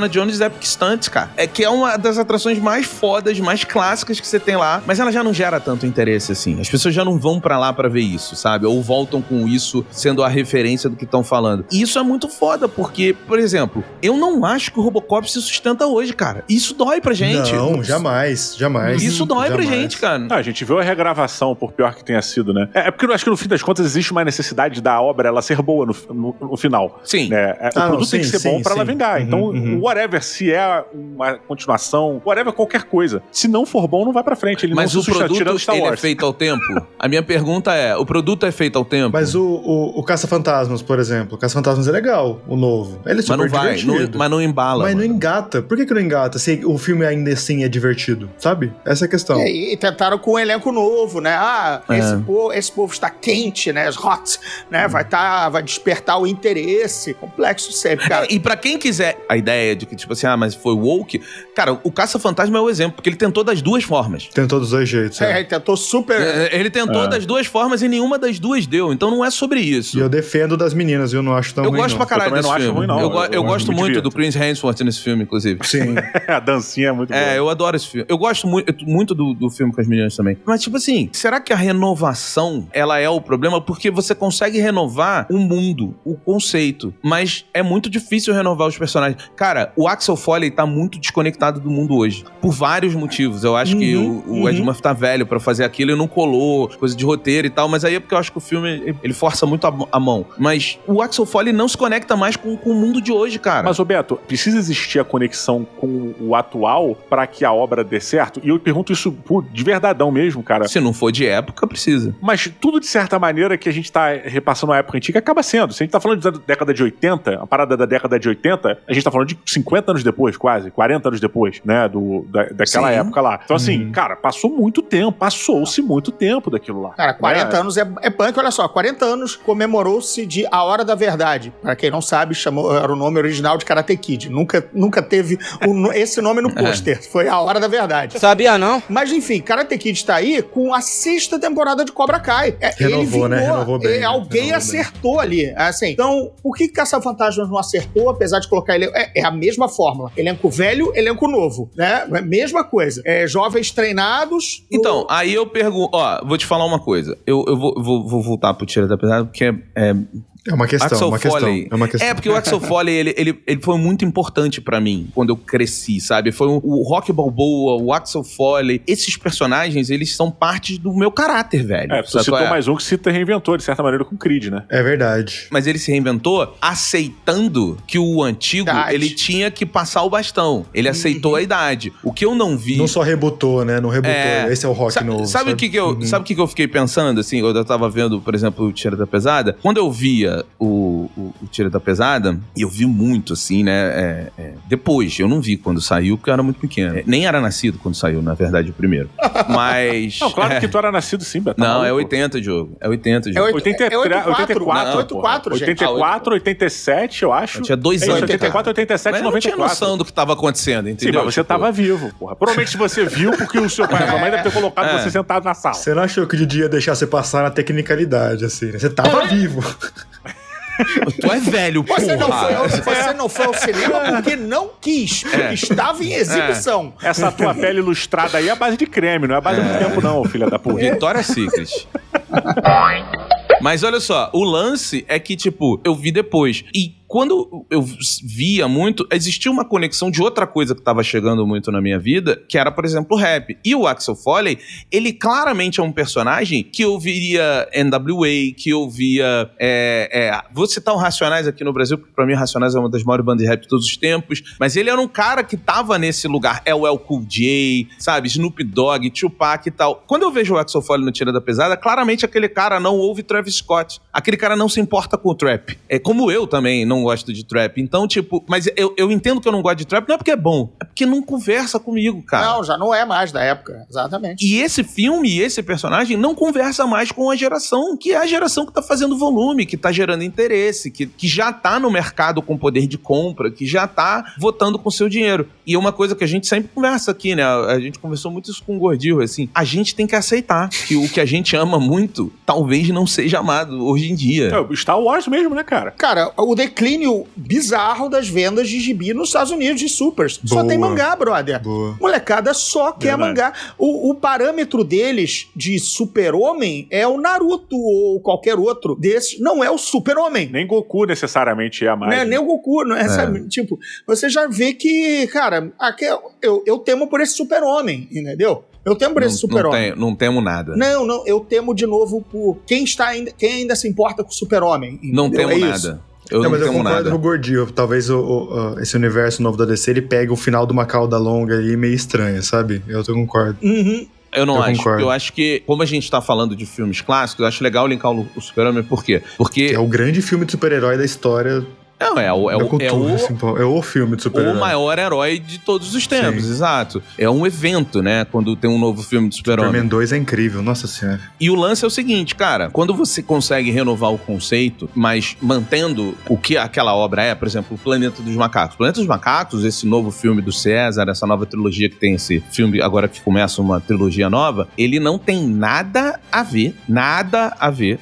Jones Epic Stunts, cara. Que é uma das atrações mais fodas, mais clássicas que você tem lá, mas ela já não gera tanto interesse assim. As pessoas já não vão pra lá pra ver isso, sabe? Ou voltam com isso sendo a referência do que estão falando. E isso é muito foda, porque, por exemplo, eu não acho que o Robocop se sustenta hoje, cara. Isso dói pra gente. Não, jamais. Isso dói pra gente, cara. A gente viu a regravação, por pior que tenha sido, né? Porque eu acho que no fim das contas existe uma necessidade da obra ela ser boa no final. Sim. O produto tem que ser bom pra ela vingar. Então, whatever, se é uma continuação, whatever, qualquer coisa. Se não for bom, não vai pra frente. Ele mas não o produto, ele é feito ao tempo? A minha pergunta é, o produto é feito ao tempo? Mas o Caça-Fantasmas, por exemplo. O Caça-Fantasmas é legal, o novo. Ele é super divertido. Mas não embala. Mas não engata. Por que não engata se o filme ainda assim é divertido? Sabe? Essa é a questão. E tentaram com um elenco novo, né? Esse povo está quente, né? Hot, né? Vai despertar o interesse. Complexo sempre, cara. E pra quem quiser a ideia de que, tipo assim, mas foi woke, cara, o Caça-Fantasma é o exemplo, porque ele tentou das duas formas. Tentou dos dois jeitos. Ele tentou super... Ele tentou das duas formas e nenhuma das duas deu, então não é sobre isso. E eu defendo das meninas, eu não acho tão ruim, Eu gosto pra caralho desse filme. Ruim, não. Eu gosto muito do Chris Hemsworth nesse filme, inclusive. Sim. A dancinha é muito boa. Eu adoro esse filme. Eu gosto muito do filme com as meninas também. Mas, tipo assim, será que a renovação, ela é o problema? Porque você consegue renovar um mundo o conceito, mas é muito difícil renovar os personagens. Cara, o Axel Foley tá muito desconectado do mundo hoje, por vários motivos. Eu acho que o Ed Murphy tá velho pra fazer aquilo e não colou, coisa de roteiro e tal, mas aí é porque eu acho que o filme, ele força muito a mão. Mas o Axel Foley não se conecta mais com o mundo de hoje, cara. Mas, Roberto, precisa existir a conexão com o atual pra que a obra dê certo? E eu pergunto isso de verdadão mesmo, cara. Se não for de época, precisa. Mas tudo, de certa maneira, que a gente tá repassando a época antiga, acaba sendo. Se a gente tá falando da década de 80, a parada da década de 80, a gente tá falando de 50 anos depois, quase, 40 anos depois, né, daquela época lá. Então, assim, cara, passou-se muito tempo daquilo lá. Cara, 40 anos é punk, olha só, 40 anos comemorou-se de A Hora da Verdade. Pra quem não sabe, era o nome original de Karate Kid. Nunca teve esse nome no pôster. Foi A Hora da Verdade. Sabia não? Mas, enfim, Karate Kid tá aí com a 6ª temporada de Cobra Kai. Renovou, né? Renovou bem. Alguém acertou ali. Assim, então, por que Caça-Fantasmas não acertou, apesar de colocar ele... É a mesma fórmula. Elenco velho, elenco novo, né? Mesma coisa. Jovens treinados... Então, aí eu pergunto... Ó, vou te falar uma coisa. Eu vou voltar pro Tira da Pesada, porque é uma questão, porque o Axel Foley, ele foi muito importante pra mim quando eu cresci, sabe? Foi o Rocky Balboa, o Axel Foley. Esses personagens, eles são parte do meu caráter, velho. Você citou mais um que se reinventou, de certa maneira, com o Creed, né? É verdade. Mas ele se reinventou aceitando que o antigo, ele tinha que passar o bastão. Ele aceitou a idade. O que eu não vi... Não só rebutou, né? Não rebutou. Esse é o Rock novo. Sabe o que eu fiquei pensando, assim, quando eu tava vendo, por exemplo, o Tira da Pesada? Quando eu via o Tira da Pesada, e eu vi muito, assim, né? Depois, eu não vi quando saiu, porque eu era muito pequeno. Nem era nascido quando saiu, na verdade, o primeiro. Mas... Não, claro que tu era nascido sim, Beto. Não, é 80, Diogo. É 80, Diogo. 84, 87, eu acho. Eu tinha 2 anos. 84, 87, mas 94. Eu não tinha noção do que tava acontecendo, entendeu? Sim, mas você tava vivo, porra. Provavelmente você viu porque o seu pai e a sua mãe devem ter colocado você sentado na sala. Você não achou que o Didi ia deixar você passar na tecnicalidade, assim, né? Você tava vivo. Tu é velho, porra. Você não foi ao cinema porque não quis, porque estava em exibição. Essa tua pele ilustrada aí é a base de creme, não é a base do tempo não, filha da puta. Victoria's Secret. Mas olha só, o lance é que, tipo, eu vi depois. E quando eu via muito, existia uma conexão de outra coisa que estava chegando muito na minha vida, que era, por exemplo, o rap. E o Axel Foley, ele claramente é um personagem que eu via NWA, que eu via... vou citar o Racionais aqui no Brasil, porque pra mim o Racionais é uma das maiores bandas de rap de todos os tempos, mas ele era um cara que tava nesse lugar, LL Cool J, sabe, Snoop Dogg, Tupac e tal. Quando eu vejo o Axel Foley no Tira da Pesada, claramente aquele cara não ouve Travis Scott. Aquele cara não se importa com o trap. É como eu também não gosto de trap. Então, tipo... Mas eu entendo que eu não gosto de trap, não é porque é bom. É porque não conversa comigo, cara. Não, já não é mais da época. Exatamente. E esse filme e esse personagem não conversa mais com a geração, que é a geração que tá fazendo volume, que tá gerando interesse, que já tá no mercado com poder de compra, que já tá votando com seu dinheiro. E é uma coisa que a gente sempre conversa aqui, né? A gente conversou muito isso com o Gordinho, assim. A gente tem que aceitar que o que a gente ama muito, talvez não seja amado hoje em dia. Star Wars mesmo, né, cara? Cara, o declínio bizarro das vendas de gibi nos Estados Unidos de supers. Boa. Só tem mangá, brother. Boa. Molecada só quer mangá. O parâmetro deles de super-homem é o Naruto ou qualquer outro desses. Não é o super-homem. Nem Goku necessariamente é mais. Não é nem o Goku, não é. Sabe? Tipo, você já vê que, cara, eu temo por esse super-homem, entendeu? Eu temo por esse super-homem. Não temo nada. Não, eu temo de novo por quem ainda se importa com o super-homem. Não temo nada. Eu não concordo nada. com o Gordinho. Talvez esse universo novo da DC, ele pegue o final de uma cauda longa aí meio estranha, sabe? Eu concordo. Uhum. Eu não acho. Eu acho que, como a gente tá falando de filmes clássicos, eu acho legal linkar o Super-Homem. Por quê? Porque... é o grande filme de super-herói da história... Não, é o filme de super-herói. O maior herói de todos os tempos, Sim. Exato. É um evento, né? Quando tem um novo filme de Super-Homem. Superman 2 é incrível, nossa senhora. E o lance é o seguinte, cara. Quando você consegue renovar o conceito, mas mantendo o que aquela obra é, por exemplo, o Planeta dos Macacos. O Planeta dos Macacos, esse novo filme do César, essa nova trilogia que tem esse filme, agora que começa uma trilogia nova, ele não tem nada a ver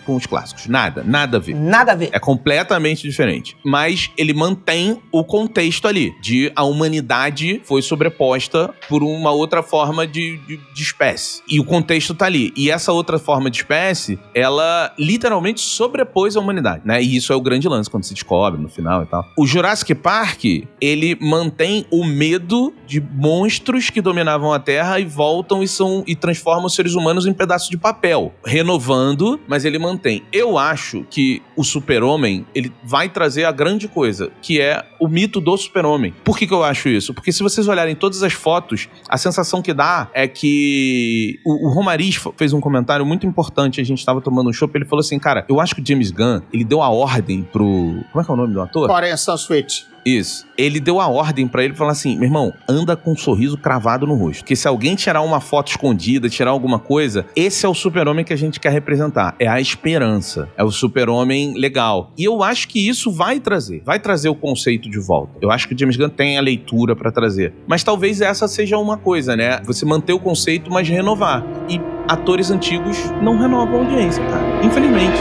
com os clássicos. Nada a ver. Nada a ver. É completamente diferente. Mas mas ele mantém o contexto ali, de a humanidade foi sobreposta por uma outra forma de espécie. E o contexto tá ali. E essa outra forma de espécie, ela literalmente sobrepôs a humanidade, né? E isso é o grande lance, quando se descobre no final e tal. O Jurassic Park, ele mantém o medo de monstros que dominavam a Terra e voltam e transformam os seres humanos em pedaços de papel, renovando, mas ele mantém. Eu acho que o Super-Homem, ele vai trazer a grande coisa, que é o mito do Super-Homem. Por que eu acho isso? Porque se vocês olharem todas as fotos, a sensação que dá é que o Romariz fez um comentário muito importante, a gente tava tomando um chopp, ele falou assim, cara, eu acho que o James Gunn, ele deu a ordem pro... Como é que é o nome do ator? Coração Sweet. Isso. Ele deu a ordem pra ele falar assim, meu irmão, anda com um sorriso cravado no rosto. Porque se alguém tirar uma foto escondida, tirar alguma coisa, esse é o Super-Homem que a gente quer representar. É a esperança. É o Super-Homem legal. E eu acho que isso vai trazer o conceito de volta. Eu acho que o James Gunn tem a leitura pra trazer. Mas talvez essa seja uma coisa, né? Você manter o conceito, mas renovar. E atores antigos não renovam a audiência, cara. Infelizmente.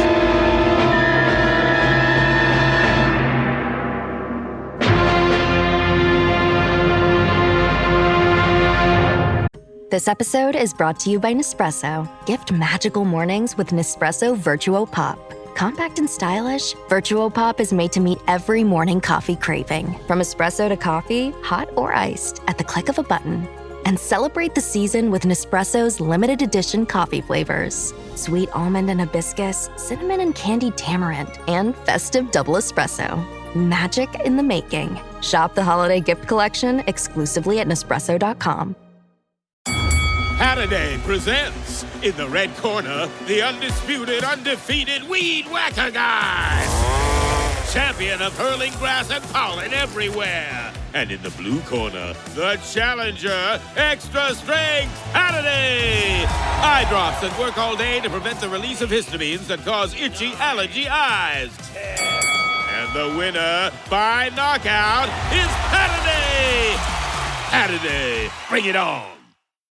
This episode is brought to you by Nespresso. Gift magical mornings with Nespresso Virtuo Pop. Compact and stylish, Virtuo Pop is made to meet every morning coffee craving. From espresso to coffee, hot or iced, at the click of a button. And celebrate the season with Nespresso's limited edition coffee flavors. Sweet almond and hibiscus, cinnamon and candied tamarind, and festive double espresso. Magic in the making. Shop the holiday gift collection exclusively at Nespresso.com. Halliday presents, in the red corner, the undisputed, undefeated Weed Whacker Guy. Champion of hurling grass and pollen everywhere. And in the blue corner, the challenger, extra strength Halliday. Eye drops that work all day to prevent the release of histamines that cause itchy allergy eyes. And the winner, by knockout, is Halliday. Halliday, bring it on.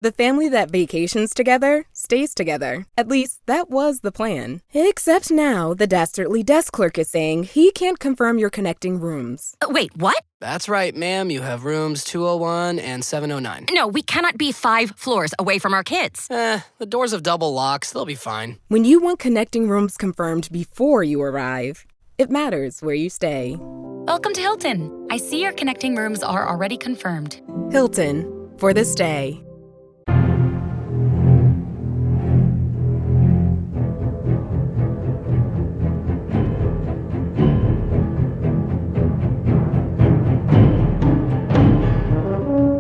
The family that vacations together stays together. At least, that was the plan. Except now, the dastardly desk clerk is saying he can't confirm your connecting rooms. Wait, what? That's right, ma'am. You have rooms 201 and 709. No, we cannot be 5 floors away from our kids. The doors have double locks. They'll be fine. When you want connecting rooms confirmed before you arrive, it matters where you stay. Welcome to Hilton. I see your connecting rooms are already confirmed. Hilton, for this day.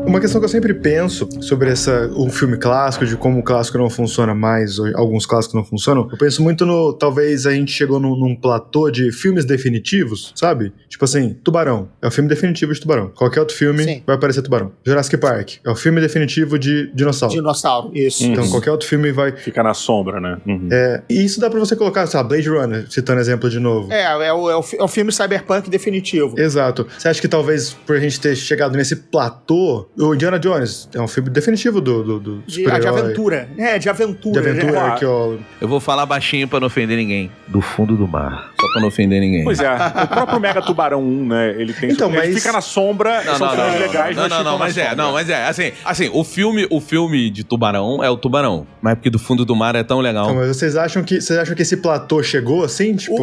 Uma questão que eu sempre penso sobre o filme clássico, de como o clássico não funciona mais, ou alguns clássicos não funcionam, eu penso muito talvez a gente chegou num platô de filmes definitivos, sabe? Tipo assim, Tubarão, é o filme definitivo de Tubarão. Qualquer outro filme vai aparecer Tubarão. Jurassic Park, é o filme definitivo de Dinossauro. Dinossauro, isso. Então qualquer outro filme vai... Fica na sombra, né? Uhum. E isso dá pra você colocar, sabe, Blade Runner, citando exemplo de novo. É o filme cyberpunk definitivo. Exato. Você acha que talvez por a gente ter chegado nesse platô, o Indiana Jones é um filme definitivo do super-herói. De aventura. De aventura. De aventura, arqueólogo. Eu vou falar baixinho pra não ofender ninguém. Do fundo do mar. Só pra não ofender ninguém. Pois é. O próprio Mega Tubarão 1, né? Ele tem... Então, ele fica na sombra, são filmes legais, mas assim, o filme de Tubarão é o Tubarão. Mas é porque do fundo do mar é tão legal. Então, mas vocês acham que esse platô chegou assim, tipo...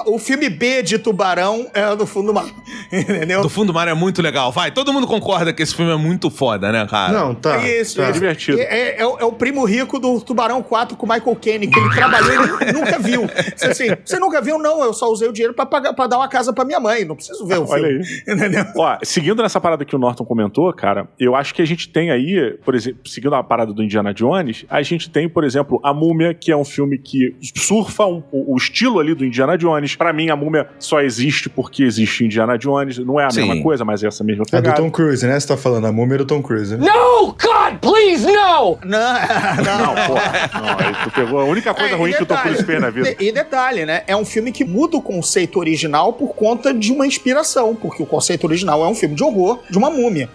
O filme B de Tubarão é do fundo do mar. Entendeu? Do fundo do mar é muito legal. Vai, todo mundo concorda que esse filme é muito foda, né, cara? Não, tá. Isso, tá. É divertido. É o primo rico do Tubarão 4 com o Michael Caine, que ele trabalhou e nunca viu. Você nunca viu? Não, eu só usei o dinheiro pra dar uma casa pra minha mãe. Não preciso ver o filme. Olha aí. Entendeu? Ó, seguindo nessa parada que o Norton comentou, cara, eu acho que a gente tem aí, por exemplo, seguindo a parada do Indiana Jones, a gente tem, por exemplo, A Múmia, que é um filme que surfa o estilo ali do Indiana Jones. Pra mim, A Múmia só existe porque existe Indiana Jones. Não é a mesma coisa, mas é essa mesma pegada. É do Tom Cruise, né? Você tá falando A Múmia? Múmia do Tom Cruise. No! God, please, no! Não, porra. Não, aí tu pegou a única coisa ruim que o Tom Cruise fez na vida. E detalhe, né? É um filme que muda o conceito original por conta de uma inspiração, porque o conceito original é um filme de horror de uma múmia.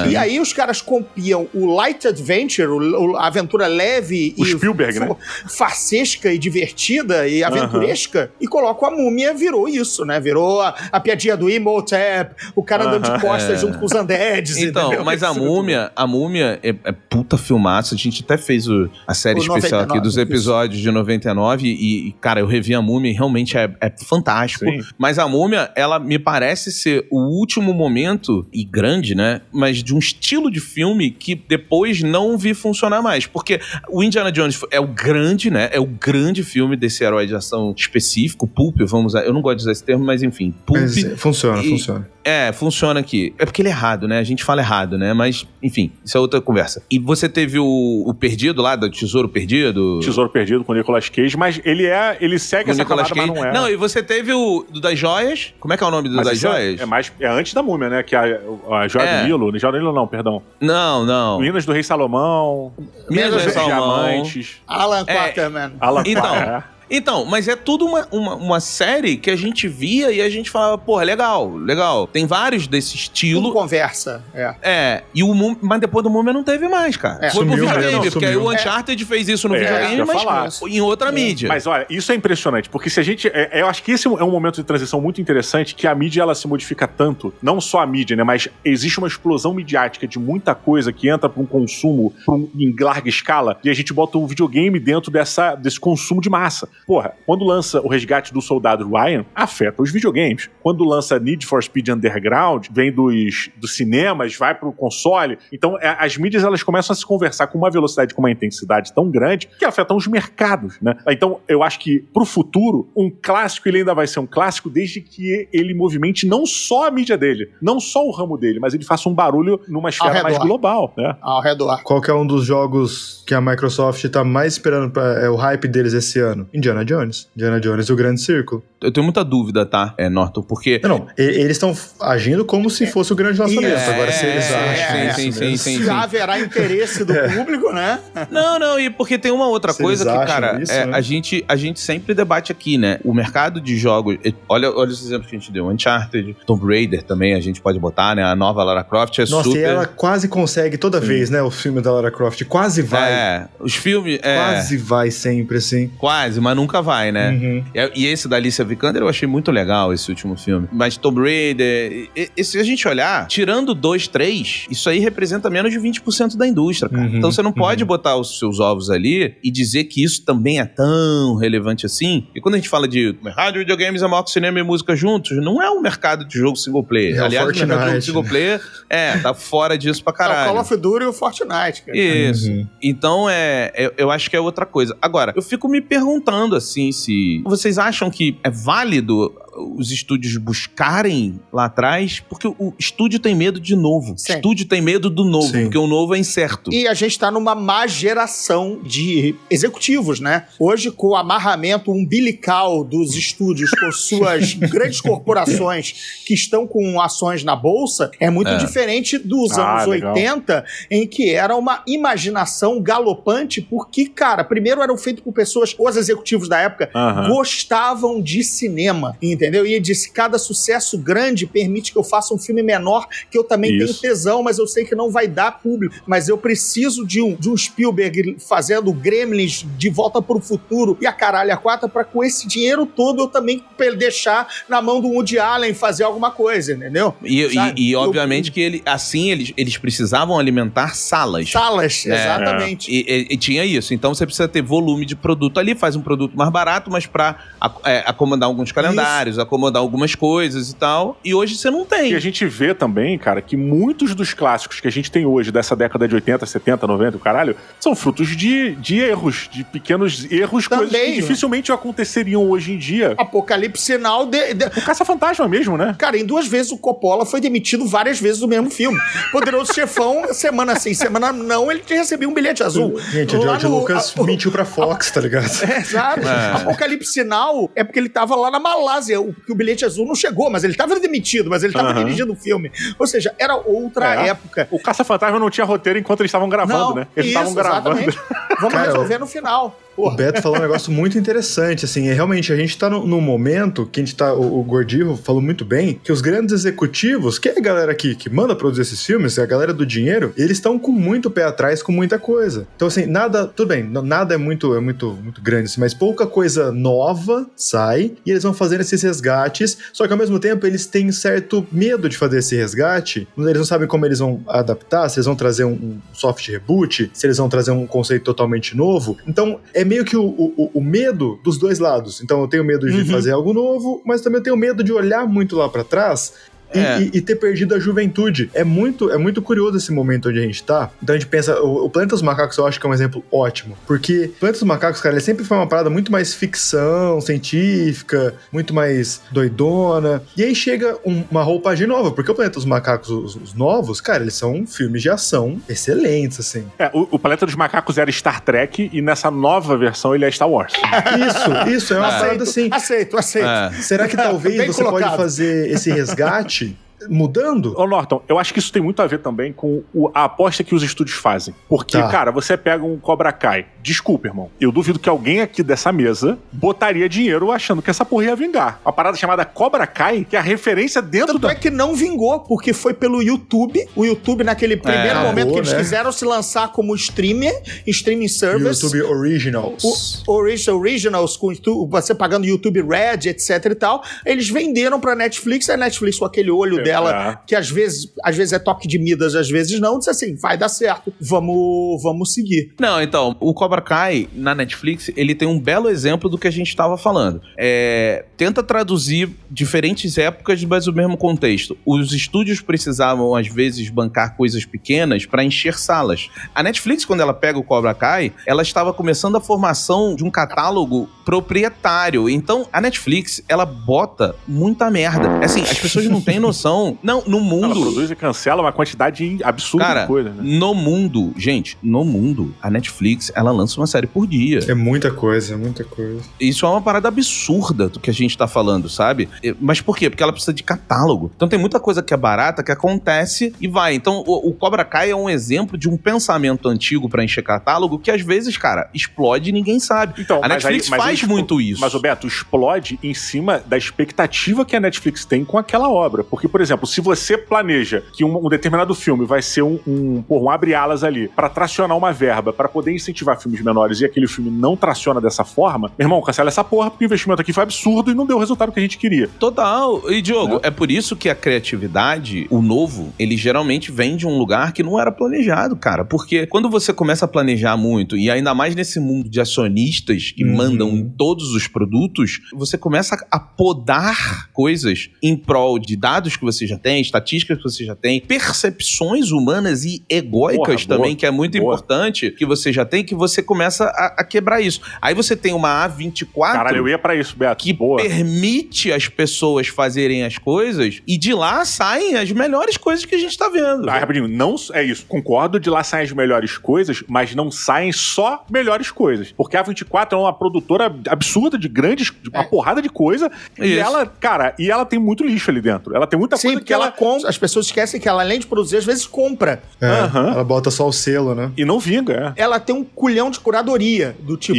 E aí os caras copiam o Light Adventure, a aventura leve o Spielberg, né? Farsesca e divertida e aventuresca, e colocam a múmia, virou isso, né? Virou a piadinha do Imhotep, o cara andando de costas junto com os undeads. Então, entendeu? Mas a múmia é puta filmaça. A gente até fez a série especial 99, aqui dos episódios de 99 e, cara, eu revi a múmia e realmente é fantástico. Sim. Mas a múmia, ela me parece ser o último momento, e grande, né? Mas de um estilo de filme que depois não vi funcionar mais. Porque o Indiana Jones é o grande, né? É o grande filme desse herói de ação específico, Pulp, vamos usar. Eu não gosto de usar esse termo, mas enfim, Pulp. Mas funciona. Funciona aqui. É porque ele é errado, né? A gente fala errado, né? Mas, enfim, isso é outra conversa. E você teve o Perdido lá, do Tesouro Perdido? Tesouro Perdido com o Nicolas Cage, mas ele segue essa camada, mas não é. Não, e você teve o das Joias. Como é que é o nome do das Joias? É antes da múmia, né? Que a Joia do Nilo. Joia do Nilo não, perdão. Não. Minas do Rei Salomão. Minas do Rei Salomão. Diamantes. Alan Quaterman. Então, mas é tudo uma série que a gente via e a gente falava, porra, legal. Tem vários desse estilo. Tudo conversa, mas depois do Múmia não teve mais, cara. Foi pro videogame, porque aí o Uncharted fez isso no videogame, mas em outra mídia. Mas olha, isso é impressionante, porque se a gente... eu acho que esse é um momento de transição muito interessante, que a mídia, ela se modifica tanto, não só a mídia, né, mas existe uma explosão midiática de muita coisa que entra pra um consumo em larga escala, e a gente bota o videogame dentro desse consumo de massa. Porra, quando lança o Resgate do Soldado Ryan, afeta os videogames. Quando lança Need for Speed Underground, vem dos cinemas, vai pro console. Então, as mídias, elas começam a se conversar com uma velocidade, com uma intensidade tão grande, que afetam os mercados, né? Então, eu acho que, pro futuro, um clássico, ele ainda vai ser um clássico desde que ele movimente não só a mídia dele, não só o ramo dele, mas ele faça um barulho numa esfera mais global, né? Ao redor. Qual que é um dos jogos que a Microsoft tá mais esperando pra o hype deles esse ano? Indiana Jones e o Grande Círculo. Eu tenho muita dúvida, tá, Norton, porque... Não, eles estão agindo como se fosse o grande lançamento. Agora, se eles acham se haverá interesse do público, né? Não, e porque tem uma outra coisa que, cara, isso, né? a gente sempre debate aqui, né? O mercado de jogos... Olha os exemplos que a gente deu. Uncharted, Tomb Raider também, a gente pode botar, né? A nova Lara Croft é super... Nossa, e ela quase consegue toda vez, né? O filme da Lara Croft. Quase vai. Os filmes... Quase vai sempre, assim. Quase, mas nunca vai, né? Uhum. E esse da Alicia Vikander eu achei muito legal, esse último filme. Mas Tomb Raider... Se a gente olhar, tirando 2, 3, isso aí representa menos de 20% da indústria, cara. Então você não pode botar os seus ovos ali e dizer que isso também é tão relevante assim. E quando a gente fala de rádio, videogames, é maior que cinema e música juntos, não é um mercado de jogo single player. Aliás, o mercado de jogo single player tá fora disso pra caralho. O Call of Duty e o Fortnite, cara. Isso. Então, eu acho que é outra coisa. Agora, eu fico me perguntando, assim, se vocês acham que é válido os estúdios buscarem lá atrás, porque o estúdio tem medo de novo. O estúdio tem medo do novo, porque o novo é incerto. E a gente tá numa má geração de executivos, né? Hoje, com o amarramento umbilical dos estúdios com suas grandes corporações que estão com ações na bolsa, é muito diferente dos anos 80, em que era uma imaginação galopante, porque, cara, primeiro eram feitos por pessoas, os executivos da época, gostavam de cinema, entendeu? E disse, cada sucesso grande permite que eu faça um filme menor, que eu também tenho tesão, mas eu sei que não vai dar público, mas eu preciso de um Spielberg fazendo Gremlins de Volta pro Futuro e a caralho a quatro, pra com esse dinheiro todo eu também deixar na mão do Woody Allen fazer alguma coisa, entendeu? E obviamente que eles precisavam alimentar salas. Exatamente. E tinha isso. Então você precisa ter volume de produto ali, faz um produto mais barato, mas pra acomodar alguns calendários, acomodar algumas coisas e tal. E hoje você não tem. E a gente vê também, cara, que muitos dos clássicos que a gente tem hoje, dessa década de 80, 70, 90, caralho, são frutos de erros, de pequenos erros, também, coisas que dificilmente aconteceriam hoje em dia. Apocalipse Sinal O Caça-Fantasma mesmo, né? Cara, em 2 vezes o Coppola foi demitido várias vezes do mesmo filme. Poderoso Chefão, semana sim, semana não, ele recebeu um bilhete azul. Gente, o George Lucas mentiu pra Fox, tá ligado? Exato. Apocalipse Sinal é porque ele tava lá na Malásia. que o Bilhete Azul não chegou, mas ele estava demitido, mas ele estava dirigindo o filme. Ou seja, era outra época. O Caça-Fantasma não tinha roteiro enquanto eles estavam gravando, né? Eles estavam gravando. Vamos resolver no final. O Beto falou um negócio muito interessante, assim, realmente a gente tá num momento que a gente tá, o Gordirro falou muito bem, que os grandes executivos, que é a galera aqui que manda produzir esses filmes, a galera do dinheiro, eles estão com muito pé atrás com muita coisa. Então, assim, nada, tudo bem, nada é muito grande, assim, mas pouca coisa nova sai e eles vão fazendo esses resgates, só que ao mesmo tempo eles têm certo medo de fazer esse resgate, eles não sabem como eles vão adaptar, se eles vão trazer um soft reboot, se eles vão trazer um conceito totalmente novo. Então, é meio que o medo dos dois lados. Então eu tenho medo de fazer algo novo, mas também eu tenho medo de olhar muito lá pra trás e ter perdido a juventude. É muito curioso esse momento onde a gente tá. Então a gente pensa, o Planeta dos Macacos eu acho que é um exemplo ótimo, porque Planeta dos Macacos, cara, ele sempre foi uma parada muito mais ficção científica, muito mais doidona, e aí chega uma roupagem nova, porque o Planeta dos Macacos, os novos, cara, eles são filmes de ação excelentes, assim. O Planeta dos Macacos era Star Trek, e nessa nova versão ele é Star Wars. Isso, é uma parada assim. Aceito. Será que talvez você pode fazer esse resgate mudando? Ô Norton, eu acho que isso tem muito a ver também com a aposta que os estúdios fazem. Porque, cara, você pega um Cobra Kai. Desculpa, irmão. Eu duvido que alguém aqui dessa mesa botaria dinheiro achando que essa porra ia vingar. Uma parada chamada Cobra Kai, que é a referência dentro Tanto é que não vingou, porque foi pelo YouTube. O YouTube, naquele primeiro momento que eles quiseram se lançar como streaming service. YouTube Originals. Originals, com você pagando YouTube Red, etc e tal. Eles venderam pra Netflix, a Netflix com aquele olho dela, que às vezes é toque de Midas, às vezes não, disse assim, vai dar certo, vamos seguir. Não, então, o Cobra Kai, na Netflix, ele tem um belo exemplo do que a gente estava falando. Tenta traduzir diferentes épocas, mas o mesmo contexto. Os estúdios precisavam, às vezes, bancar coisas pequenas para encher salas. A Netflix, quando ela pega o Cobra Kai, ela estava começando a formação de um catálogo proprietário. Então, a Netflix, ela bota muita merda. Assim, as pessoas não têm noção. Não, no mundo... Ela produz e cancela uma quantidade absurda de coisa, né? No mundo, a Netflix, ela lança uma série por dia. É muita coisa. Isso é uma parada absurda do que a gente tá falando, sabe? Mas por quê? Porque ela precisa de catálogo. Então tem muita coisa que é barata, que acontece e vai. Então o Cobra Kai é um exemplo de um pensamento antigo pra encher catálogo que às vezes, cara, explode e ninguém sabe. Então, a Netflix faz muito isso. Mas, Beto, explode em cima da expectativa que a Netflix tem com aquela obra. Porque, por exemplo, se você planeja que um determinado filme vai ser um abre-alas ali pra tracionar uma verba, pra poder incentivar filmes menores e aquele filme não traciona dessa forma, meu irmão, cancela essa porra, porque o investimento aqui foi absurdo e não deu o resultado que a gente queria. Total. E, Diogo, é por isso que a criatividade, o novo, ele geralmente vem de um lugar que não era planejado, cara. Porque quando você começa a planejar muito, e ainda mais nesse mundo de acionistas que mandam em todos os produtos, você começa a podar coisas em prol de dados que você já tem, estatísticas que você já tem, percepções humanas e egóicas também, que é muito importante, que você já tem, que você começa a quebrar isso. Aí você tem uma A24... Caralho, eu ia pra isso, Beto. Que permite as pessoas fazerem as coisas e de lá saem as melhores coisas que a gente tá vendo. Rapidinho, não é isso. Concordo, de lá saem as melhores coisas, mas não saem só melhores coisas. Porque a A24 é uma produtora absurda de grandes, uma porrada de coisa, e ela, cara, ela tem muito lixo ali dentro. Ela tem muita coisa que ela compra. As pessoas esquecem que ela, além de produzir, às vezes compra. Ela bota só o selo, né? E não vinga, Ela tem um culhão de curadoria, do tipo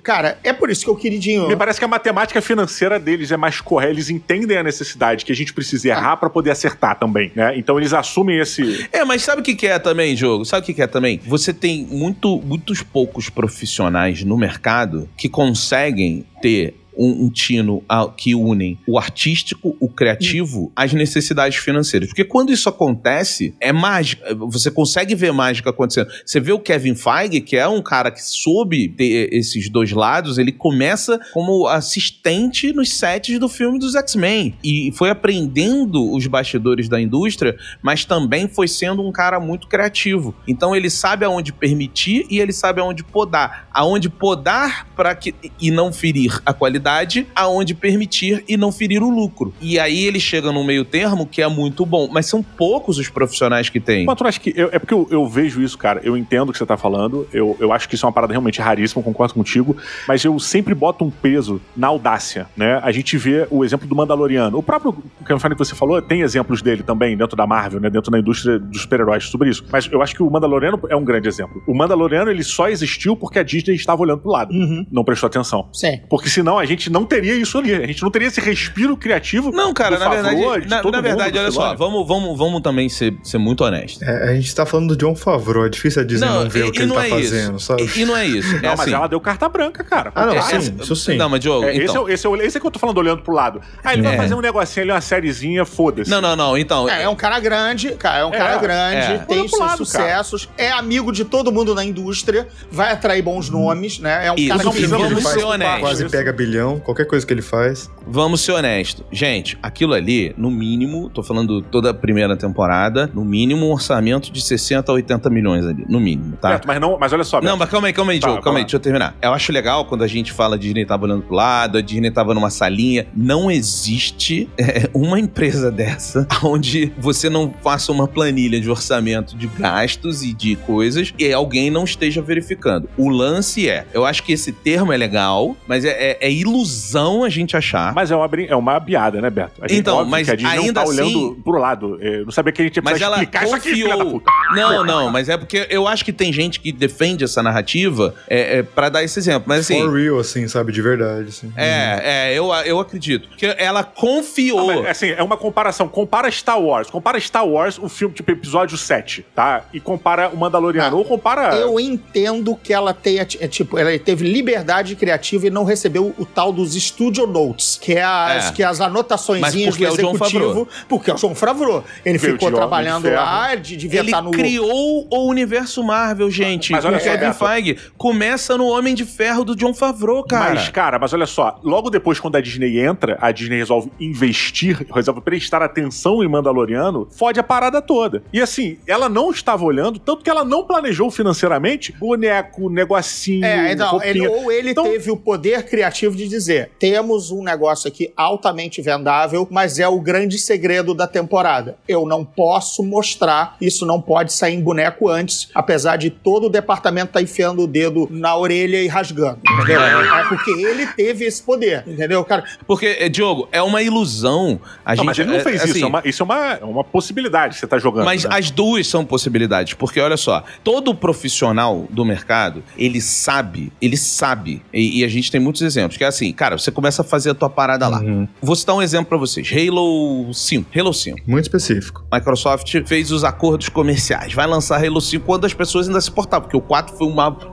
Cara, é por isso que eu queridinho... Me parece que a matemática financeira deles é mais correta. Eles entendem a necessidade que a gente precisa errar pra poder acertar também, né? Então eles assumem esse... mas sabe o que é também, Diogo? Sabe o que é também? Você tem muitos poucos profissionais no mercado que conseguem ter um tino que unem o artístico, o criativo, às necessidades financeiras. Porque quando isso acontece, é mágica. Você consegue ver mágica acontecendo. Você vê o Kevin Feige, que é um cara que soube ter esses dois lados, ele começa como assistente nos sets do filme dos X-Men. E foi aprendendo os bastidores da indústria, mas também foi sendo um cara muito criativo. Então ele sabe aonde permitir e ele sabe aonde podar. Aonde podar e não ferir a qualidade qualidade aonde permitir e não ferir o lucro. E aí ele chega num meio termo que é muito bom, mas são poucos os profissionais que tem. Mas tu acha que... é porque eu vejo isso, cara, eu entendo o que você tá falando, eu acho que isso é uma parada realmente raríssima, concordo contigo, mas eu sempre boto um peso na audácia, né? A gente vê o exemplo do Mandaloriano. O próprio Kevin Feige que você falou, tem exemplos dele também dentro da Marvel, né? Dentro da indústria dos super-heróis sobre isso. Mas eu acho que o Mandaloriano é um grande exemplo. O Mandaloriano, ele só existiu porque a Disney estava olhando pro lado. Não prestou atenção. Sim. Porque senão a gente não teria isso ali. A gente não teria esse respiro criativo. Não, cara, na Favreau, verdade, olha só, vamos também ser muito honestos. A gente tá falando do John Favreau, é difícil a Disney não ver o que ele tá fazendo, sabe? E não é isso. Não, mas assim, ela deu carta branca, cara. Isso sim. Não, mas Diogo, então... Esse é que eu tô falando olhando pro lado. Ele vai fazer um negocinho ali, uma sériezinha, foda-se. Não, então... É um cara grande, tem os seus sucessos, cara. É amigo de todo mundo na indústria, vai atrair bons nomes, né? É um cara que vamos ser honestos. Quase pega bilhão, qualquer coisa que ele faz. Vamos ser honestos. Gente, aquilo ali, no mínimo, tô falando toda a primeira temporada, no mínimo um orçamento de 60 a 80 milhões ali, no mínimo, tá? Certo, mas olha só... Não, mas calma aí, Diogo, calma aí, deixa eu terminar. Eu acho legal quando a gente fala a Disney tava olhando pro lado, a Disney tava numa salinha. Não existe uma empresa dessa onde você não faça uma planilha de orçamento de gastos e de coisas e alguém não esteja verificando. O lance eu acho que esse termo é legal, mas é ilusão a gente achar. Mas é uma piada, né, Beto? Então, mas que a Disney ainda não tá assim, olhando pro lado. Eu não sabia que a gente ia precisar explicar isso aqui, filha da puta. Não, mas é porque eu acho que tem gente que defende essa narrativa pra dar esse exemplo. Mas assim... For real, assim, sabe? De verdade, assim. Eu acredito. Porque ela confiou. Assim, é uma comparação. Compara Star Wars, o filme, tipo, episódio 7, tá? E compara o Mandaloriano. Ou compara... Eu entendo que ela tenha, ela teve liberdade criativa e não recebeu o tal dos Studio Notes, que é as anotaçõezinhas do executivo, porque é o Jon Favreau. Ele ficou trabalhando lá, devia estar no... Ele criou o universo Marvel, gente. Mas olha, o Kevin Feige começa no Homem de Ferro do Jon Favreau, cara. Mas olha só, logo depois, quando a Disney entra, a Disney resolve investir, resolve prestar atenção em Mandaloriano, fode a parada toda. E assim, ela não estava olhando, tanto que ela não planejou financeiramente boneco, negocinho, ele teve o poder criativo de dizer, temos um negócio aqui altamente vendável, mas é o grande segredo da temporada. Eu não posso mostrar, isso não pode sair em boneco antes, apesar de todo o departamento estar enfiando o dedo na orelha e rasgando, entendeu? Porque ele teve esse poder, entendeu, cara? Porque, Diogo, é uma ilusão. Mas ele não fez isso, isso é uma possibilidade que você tá jogando. Mas as duas são possibilidades, porque olha só, todo profissional do mercado, ele sabe, e a gente tem muitos exemplos, que é assim, cara, você começa a fazer a tua parada lá. Vou citar um exemplo pra vocês, Halo 5. Muito específico. Microsoft fez os acordos comerciais, vai lançar Halo 5 quando as pessoas ainda se portavam, porque o 4 foi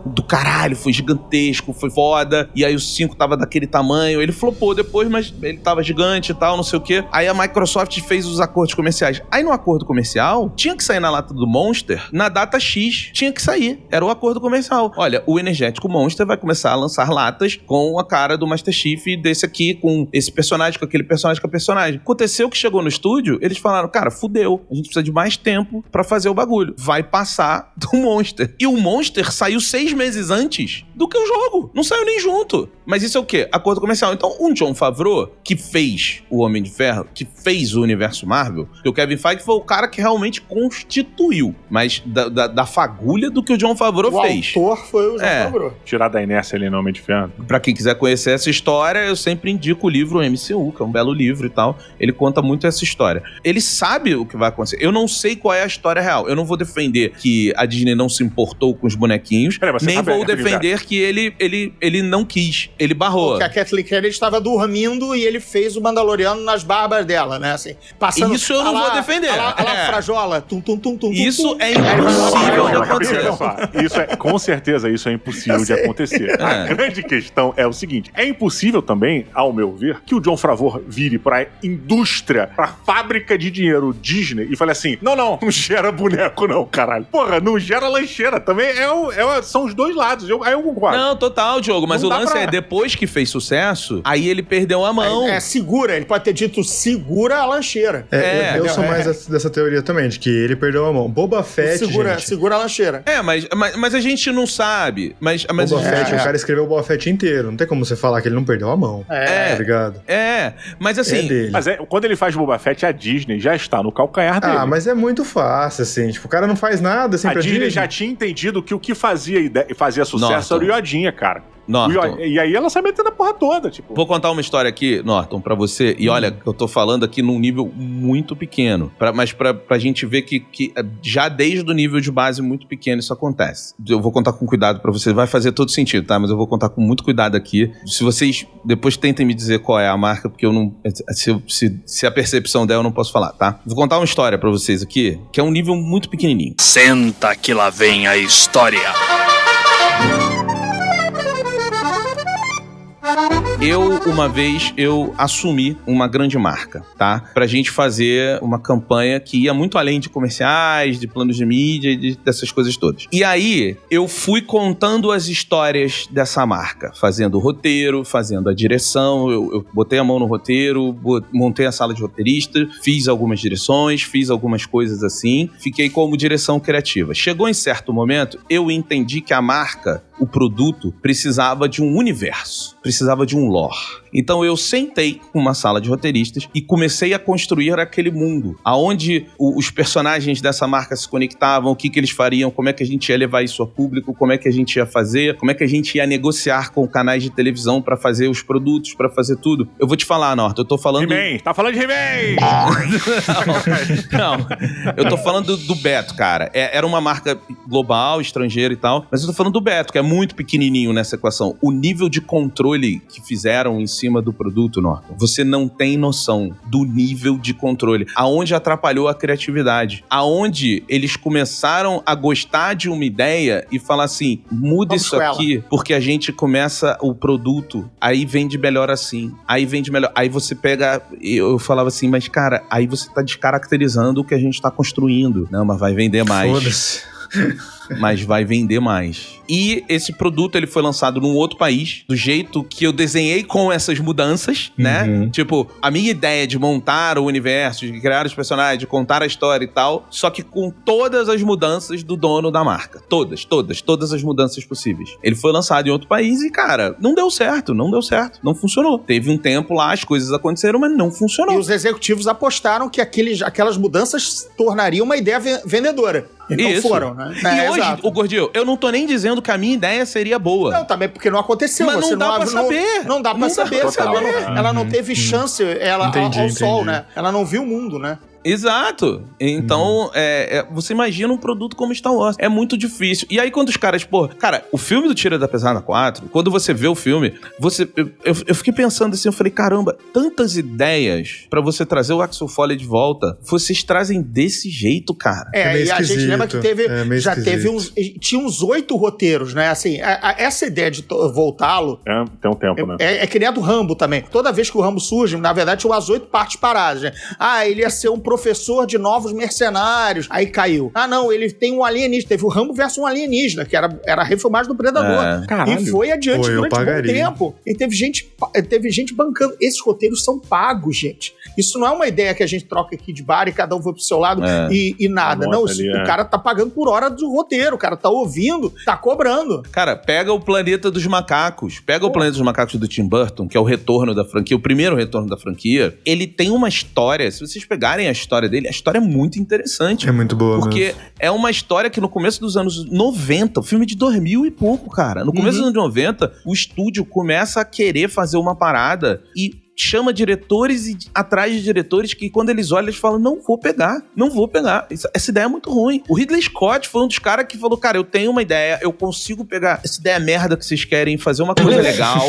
do caralho, foi gigantesco, foi foda, e aí o 5 tava daquele tamanho, ele flopou depois, mas ele tava gigante e tal, não sei o quê. Aí a Microsoft fez os acordos comerciais. Aí no acordo comercial, tinha que sair na lata do Monster na data X. Tinha que sair. Era o acordo comercial. Olha, o energético Monster vai começar a lançar latas com a cara do Master Chief desse aqui, com esse personagem, com aquele personagem, com a personagem. Aconteceu que chegou no estúdio, eles falaram, cara, fudeu. A gente precisa de mais tempo pra fazer o bagulho. Vai passar do Monster. E o Monster saiu 6 meses antes do que o jogo. Não saiu nem junto. Mas isso é o quê? Acordo comercial. Então, um Jon Favreau, que fez o Homem de Ferro, que fez o universo Marvel, e o Kevin Feige foi o cara que realmente constituiu, mas da fagulha do que o Jon Favreau fez. O autor foi o Jon Favreau. Tirar da inércia ali no Homem de Ferro. Pra quem quiser conhecer essa história, eu sempre indico o livro MCU, que é um belo livro e tal. Ele conta muito essa história. Ele sabe o que vai acontecer. Eu não sei qual é a história real. Eu não vou defender que a Disney não se importou com os bonequinhos, nem vou defender que ele não quis. Ele barrou. Porque a Kathleen Kennedy estava dormindo e ele fez o Mandaloriano nas barbas dela, né? Assim, passando... Isso eu não vou defender. A frajola. Isso é impossível de acontecer. Com certeza, isso é impossível de acontecer. A grande questão é o seguinte, é impossível também, ao meu ver, que o Jon Favreau vire pra indústria, pra fábrica de dinheiro Disney e fale assim, não gera boneco não, caralho. Porra, não gera lancheira. Também são os dois lados. Aí eu concordo. Não, total, Diogo. Mas o lance é, depois que fez sucesso, aí ele perdeu a mão. Segura. Ele pode ter dito segura a lancheira. Eu sou mais dessa teoria também, de que ele perdeu a mão. Boba Fett, segura a lancheira. Mas a gente não sabe. Mas Boba Fett, o cara escreveu o Boba Fett inteiro. Não tem como você falar que ele não perdeu a mão. Tá ligado? Mas assim... Quando ele faz Boba Fett, a Disney já está no calcanhar dele. Mas é muito fácil, assim. Tipo, o cara não faz nada sempre a Disney já tinha entendido que o que fazia sucesso era o Yodinha, cara. Norton. E aí ela sai metendo a porra toda, tipo. Vou contar uma história aqui, Norton, pra você. E olha, eu tô falando aqui num nível muito pequeno. Mas pra gente ver que já desde o nível de base muito pequeno isso acontece. Eu vou contar com cuidado pra vocês. Vai fazer todo sentido, tá? Mas eu vou contar com muito cuidado aqui. Se vocês depois tentem me dizer qual é a marca, porque eu não... Se a percepção dela, eu não posso falar, tá? Vou contar uma história pra vocês aqui, que é um nível muito pequenininho. Senta que lá vem a história. Uma vez, eu assumi uma grande marca, tá? Pra gente fazer uma campanha que ia muito além de comerciais, de planos de mídia e dessas coisas todas. E aí, eu fui contando as histórias dessa marca, fazendo o roteiro, fazendo a direção, eu botei a mão no roteiro, montei a sala de roteirista, fiz algumas direções, fiz algumas coisas assim, fiquei como direção criativa. Chegou em certo momento, eu entendi que a marca, o produto, precisava de um universo, precisava de um lore. Então eu sentei com uma sala de roteiristas e comecei a construir aquele mundo, aonde os personagens dessa marca se conectavam, o que eles fariam, como é que a gente ia levar isso a público, como é que a gente ia fazer, como é que a gente ia negociar com canais de televisão pra fazer os produtos, pra fazer tudo. Eu vou te falar, Norton, eu tô falando... He-Man! Tá falando de He-Man! Não, eu tô falando do Beto, cara. Era uma marca global, estrangeira e tal, mas eu tô falando do Beto, que é muito pequenininho nessa equação. O nível de controle que fizeram em cima do produto, Norton, você não tem noção do nível de controle. Aonde atrapalhou a criatividade. Aonde eles começaram a gostar de uma ideia e falar assim, muda isso aqui, porque a gente começa o produto, aí vende melhor assim, aí vende melhor. Aí você pega, eu falava assim, mas cara, aí você tá descaracterizando o que a gente tá construindo. Não, mas vai vender mais. Foda-se. Mas vai vender mais. E esse produto, ele foi lançado num outro país, do jeito que eu desenhei com essas mudanças, né? Tipo, a minha ideia de montar o universo, de criar os personagens, de contar a história e tal, só que com todas as mudanças do dono da marca. Todas as mudanças possíveis. Ele foi lançado em outro país e, cara, não deu certo, não funcionou. Teve um tempo lá, as coisas aconteceram, mas não funcionou. E os executivos apostaram que aquelas mudanças tornariam uma ideia vendedora. E não foram, né? E hoje, o Gordinho, eu não tô nem dizendo que a minha ideia seria boa. Não, também porque não aconteceu. Mas não dá pra saber. Não dá pra saber. Ela não teve chance ao sol, né? Ela não viu o mundo, né? Exato. Então, você imagina um produto como Star Wars. É muito difícil. E aí, quando os caras, cara, o filme do Tira da Pesada 4, quando você vê o filme, eu fiquei pensando assim, eu falei, caramba, tantas ideias pra você trazer o Axel Foley de volta, vocês trazem desse jeito, cara. E a gente lembra que tinha uns 8 roteiros, né? Assim, essa ideia de voltá-lo... Tem um tempo, né? É que nem a do Rambo também. Toda vez que o Rambo surge, na verdade, tinha umas 8 partes paradas, né? Ele ia ser um professor de novos mercenários. Aí caiu. Não, ele tem um alienígena. Teve o Rambo versus um alienígena, que era a refilmagem do Predador. E foi adiante durante um bom tempo. E teve gente bancando. Esses roteiros são pagos, gente. Isso não é uma ideia que a gente troca aqui de bar e cada um foi pro seu lado e nada. Não, o cara tá pagando por hora do roteiro. O cara tá ouvindo, tá cobrando. Cara, pega o Planeta dos Macacos. Pega o Planeta dos Macacos do Tim Burton, que é o retorno da franquia, o primeiro retorno da franquia. Ele tem uma história, se vocês pegarem a história dele, a história é muito interessante. É muito boa porque mesmo. É uma história que no começo dos anos 90, o filme de 2000 e pouco, cara. No começo dos anos 90, o estúdio começa a querer fazer uma parada e chama diretores e atrás de diretores que quando eles olham, eles falam, não vou pegar. Essa ideia é muito ruim. O Ridley Scott foi um dos caras que falou, cara, eu tenho uma ideia, eu consigo pegar essa ideia merda que vocês querem, fazer uma coisa legal,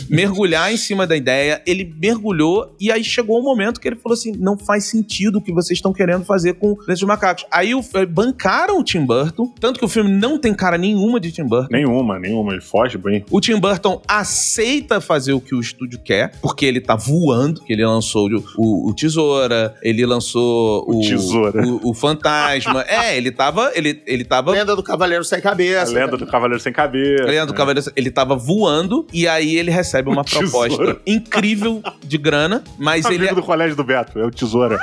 mergulhar em cima da ideia. Ele mergulhou e aí chegou um momento que ele falou assim, não faz sentido o que vocês estão querendo fazer com esses macacos. Aí bancaram o Tim Burton, tanto que o filme não tem cara nenhuma de Tim Burton. Nenhuma, ele foge bem. O Tim Burton aceita fazer o que o estúdio quer, porque ele tá voando, que ele lançou o Tesoura, ele lançou o Fantasma. Ele tava... Lenda do Cavaleiro Sem Cabeça. A Lenda do Cavaleiro Sem Cabeça. Lenda do Cavaleiro... Ele tava voando e aí ele recebe uma proposta incrível de grana, mas amigo ele... do colégio do Beto, é o Tesoura.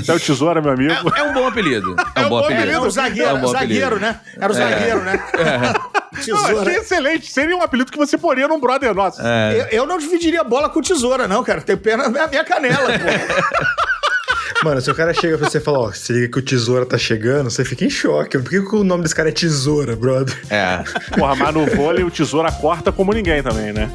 É o Tesoura, meu amigo. É um bom apelido. É um bom apelido. Zagueiro, né? Era o zagueiro, né? Não, achei excelente. Seria um apelido que você poria num brother nosso. Eu não dividiria a bola com tesoura, não, cara. Tem pena na minha canela, pô. Mano, se o cara chega pra você e fala, ó, se liga que o Tesoura tá chegando, você fica em choque. Por que o nome desse cara é Tesoura, brother? Porra, mas no vôlei o Tesoura corta como ninguém também, né?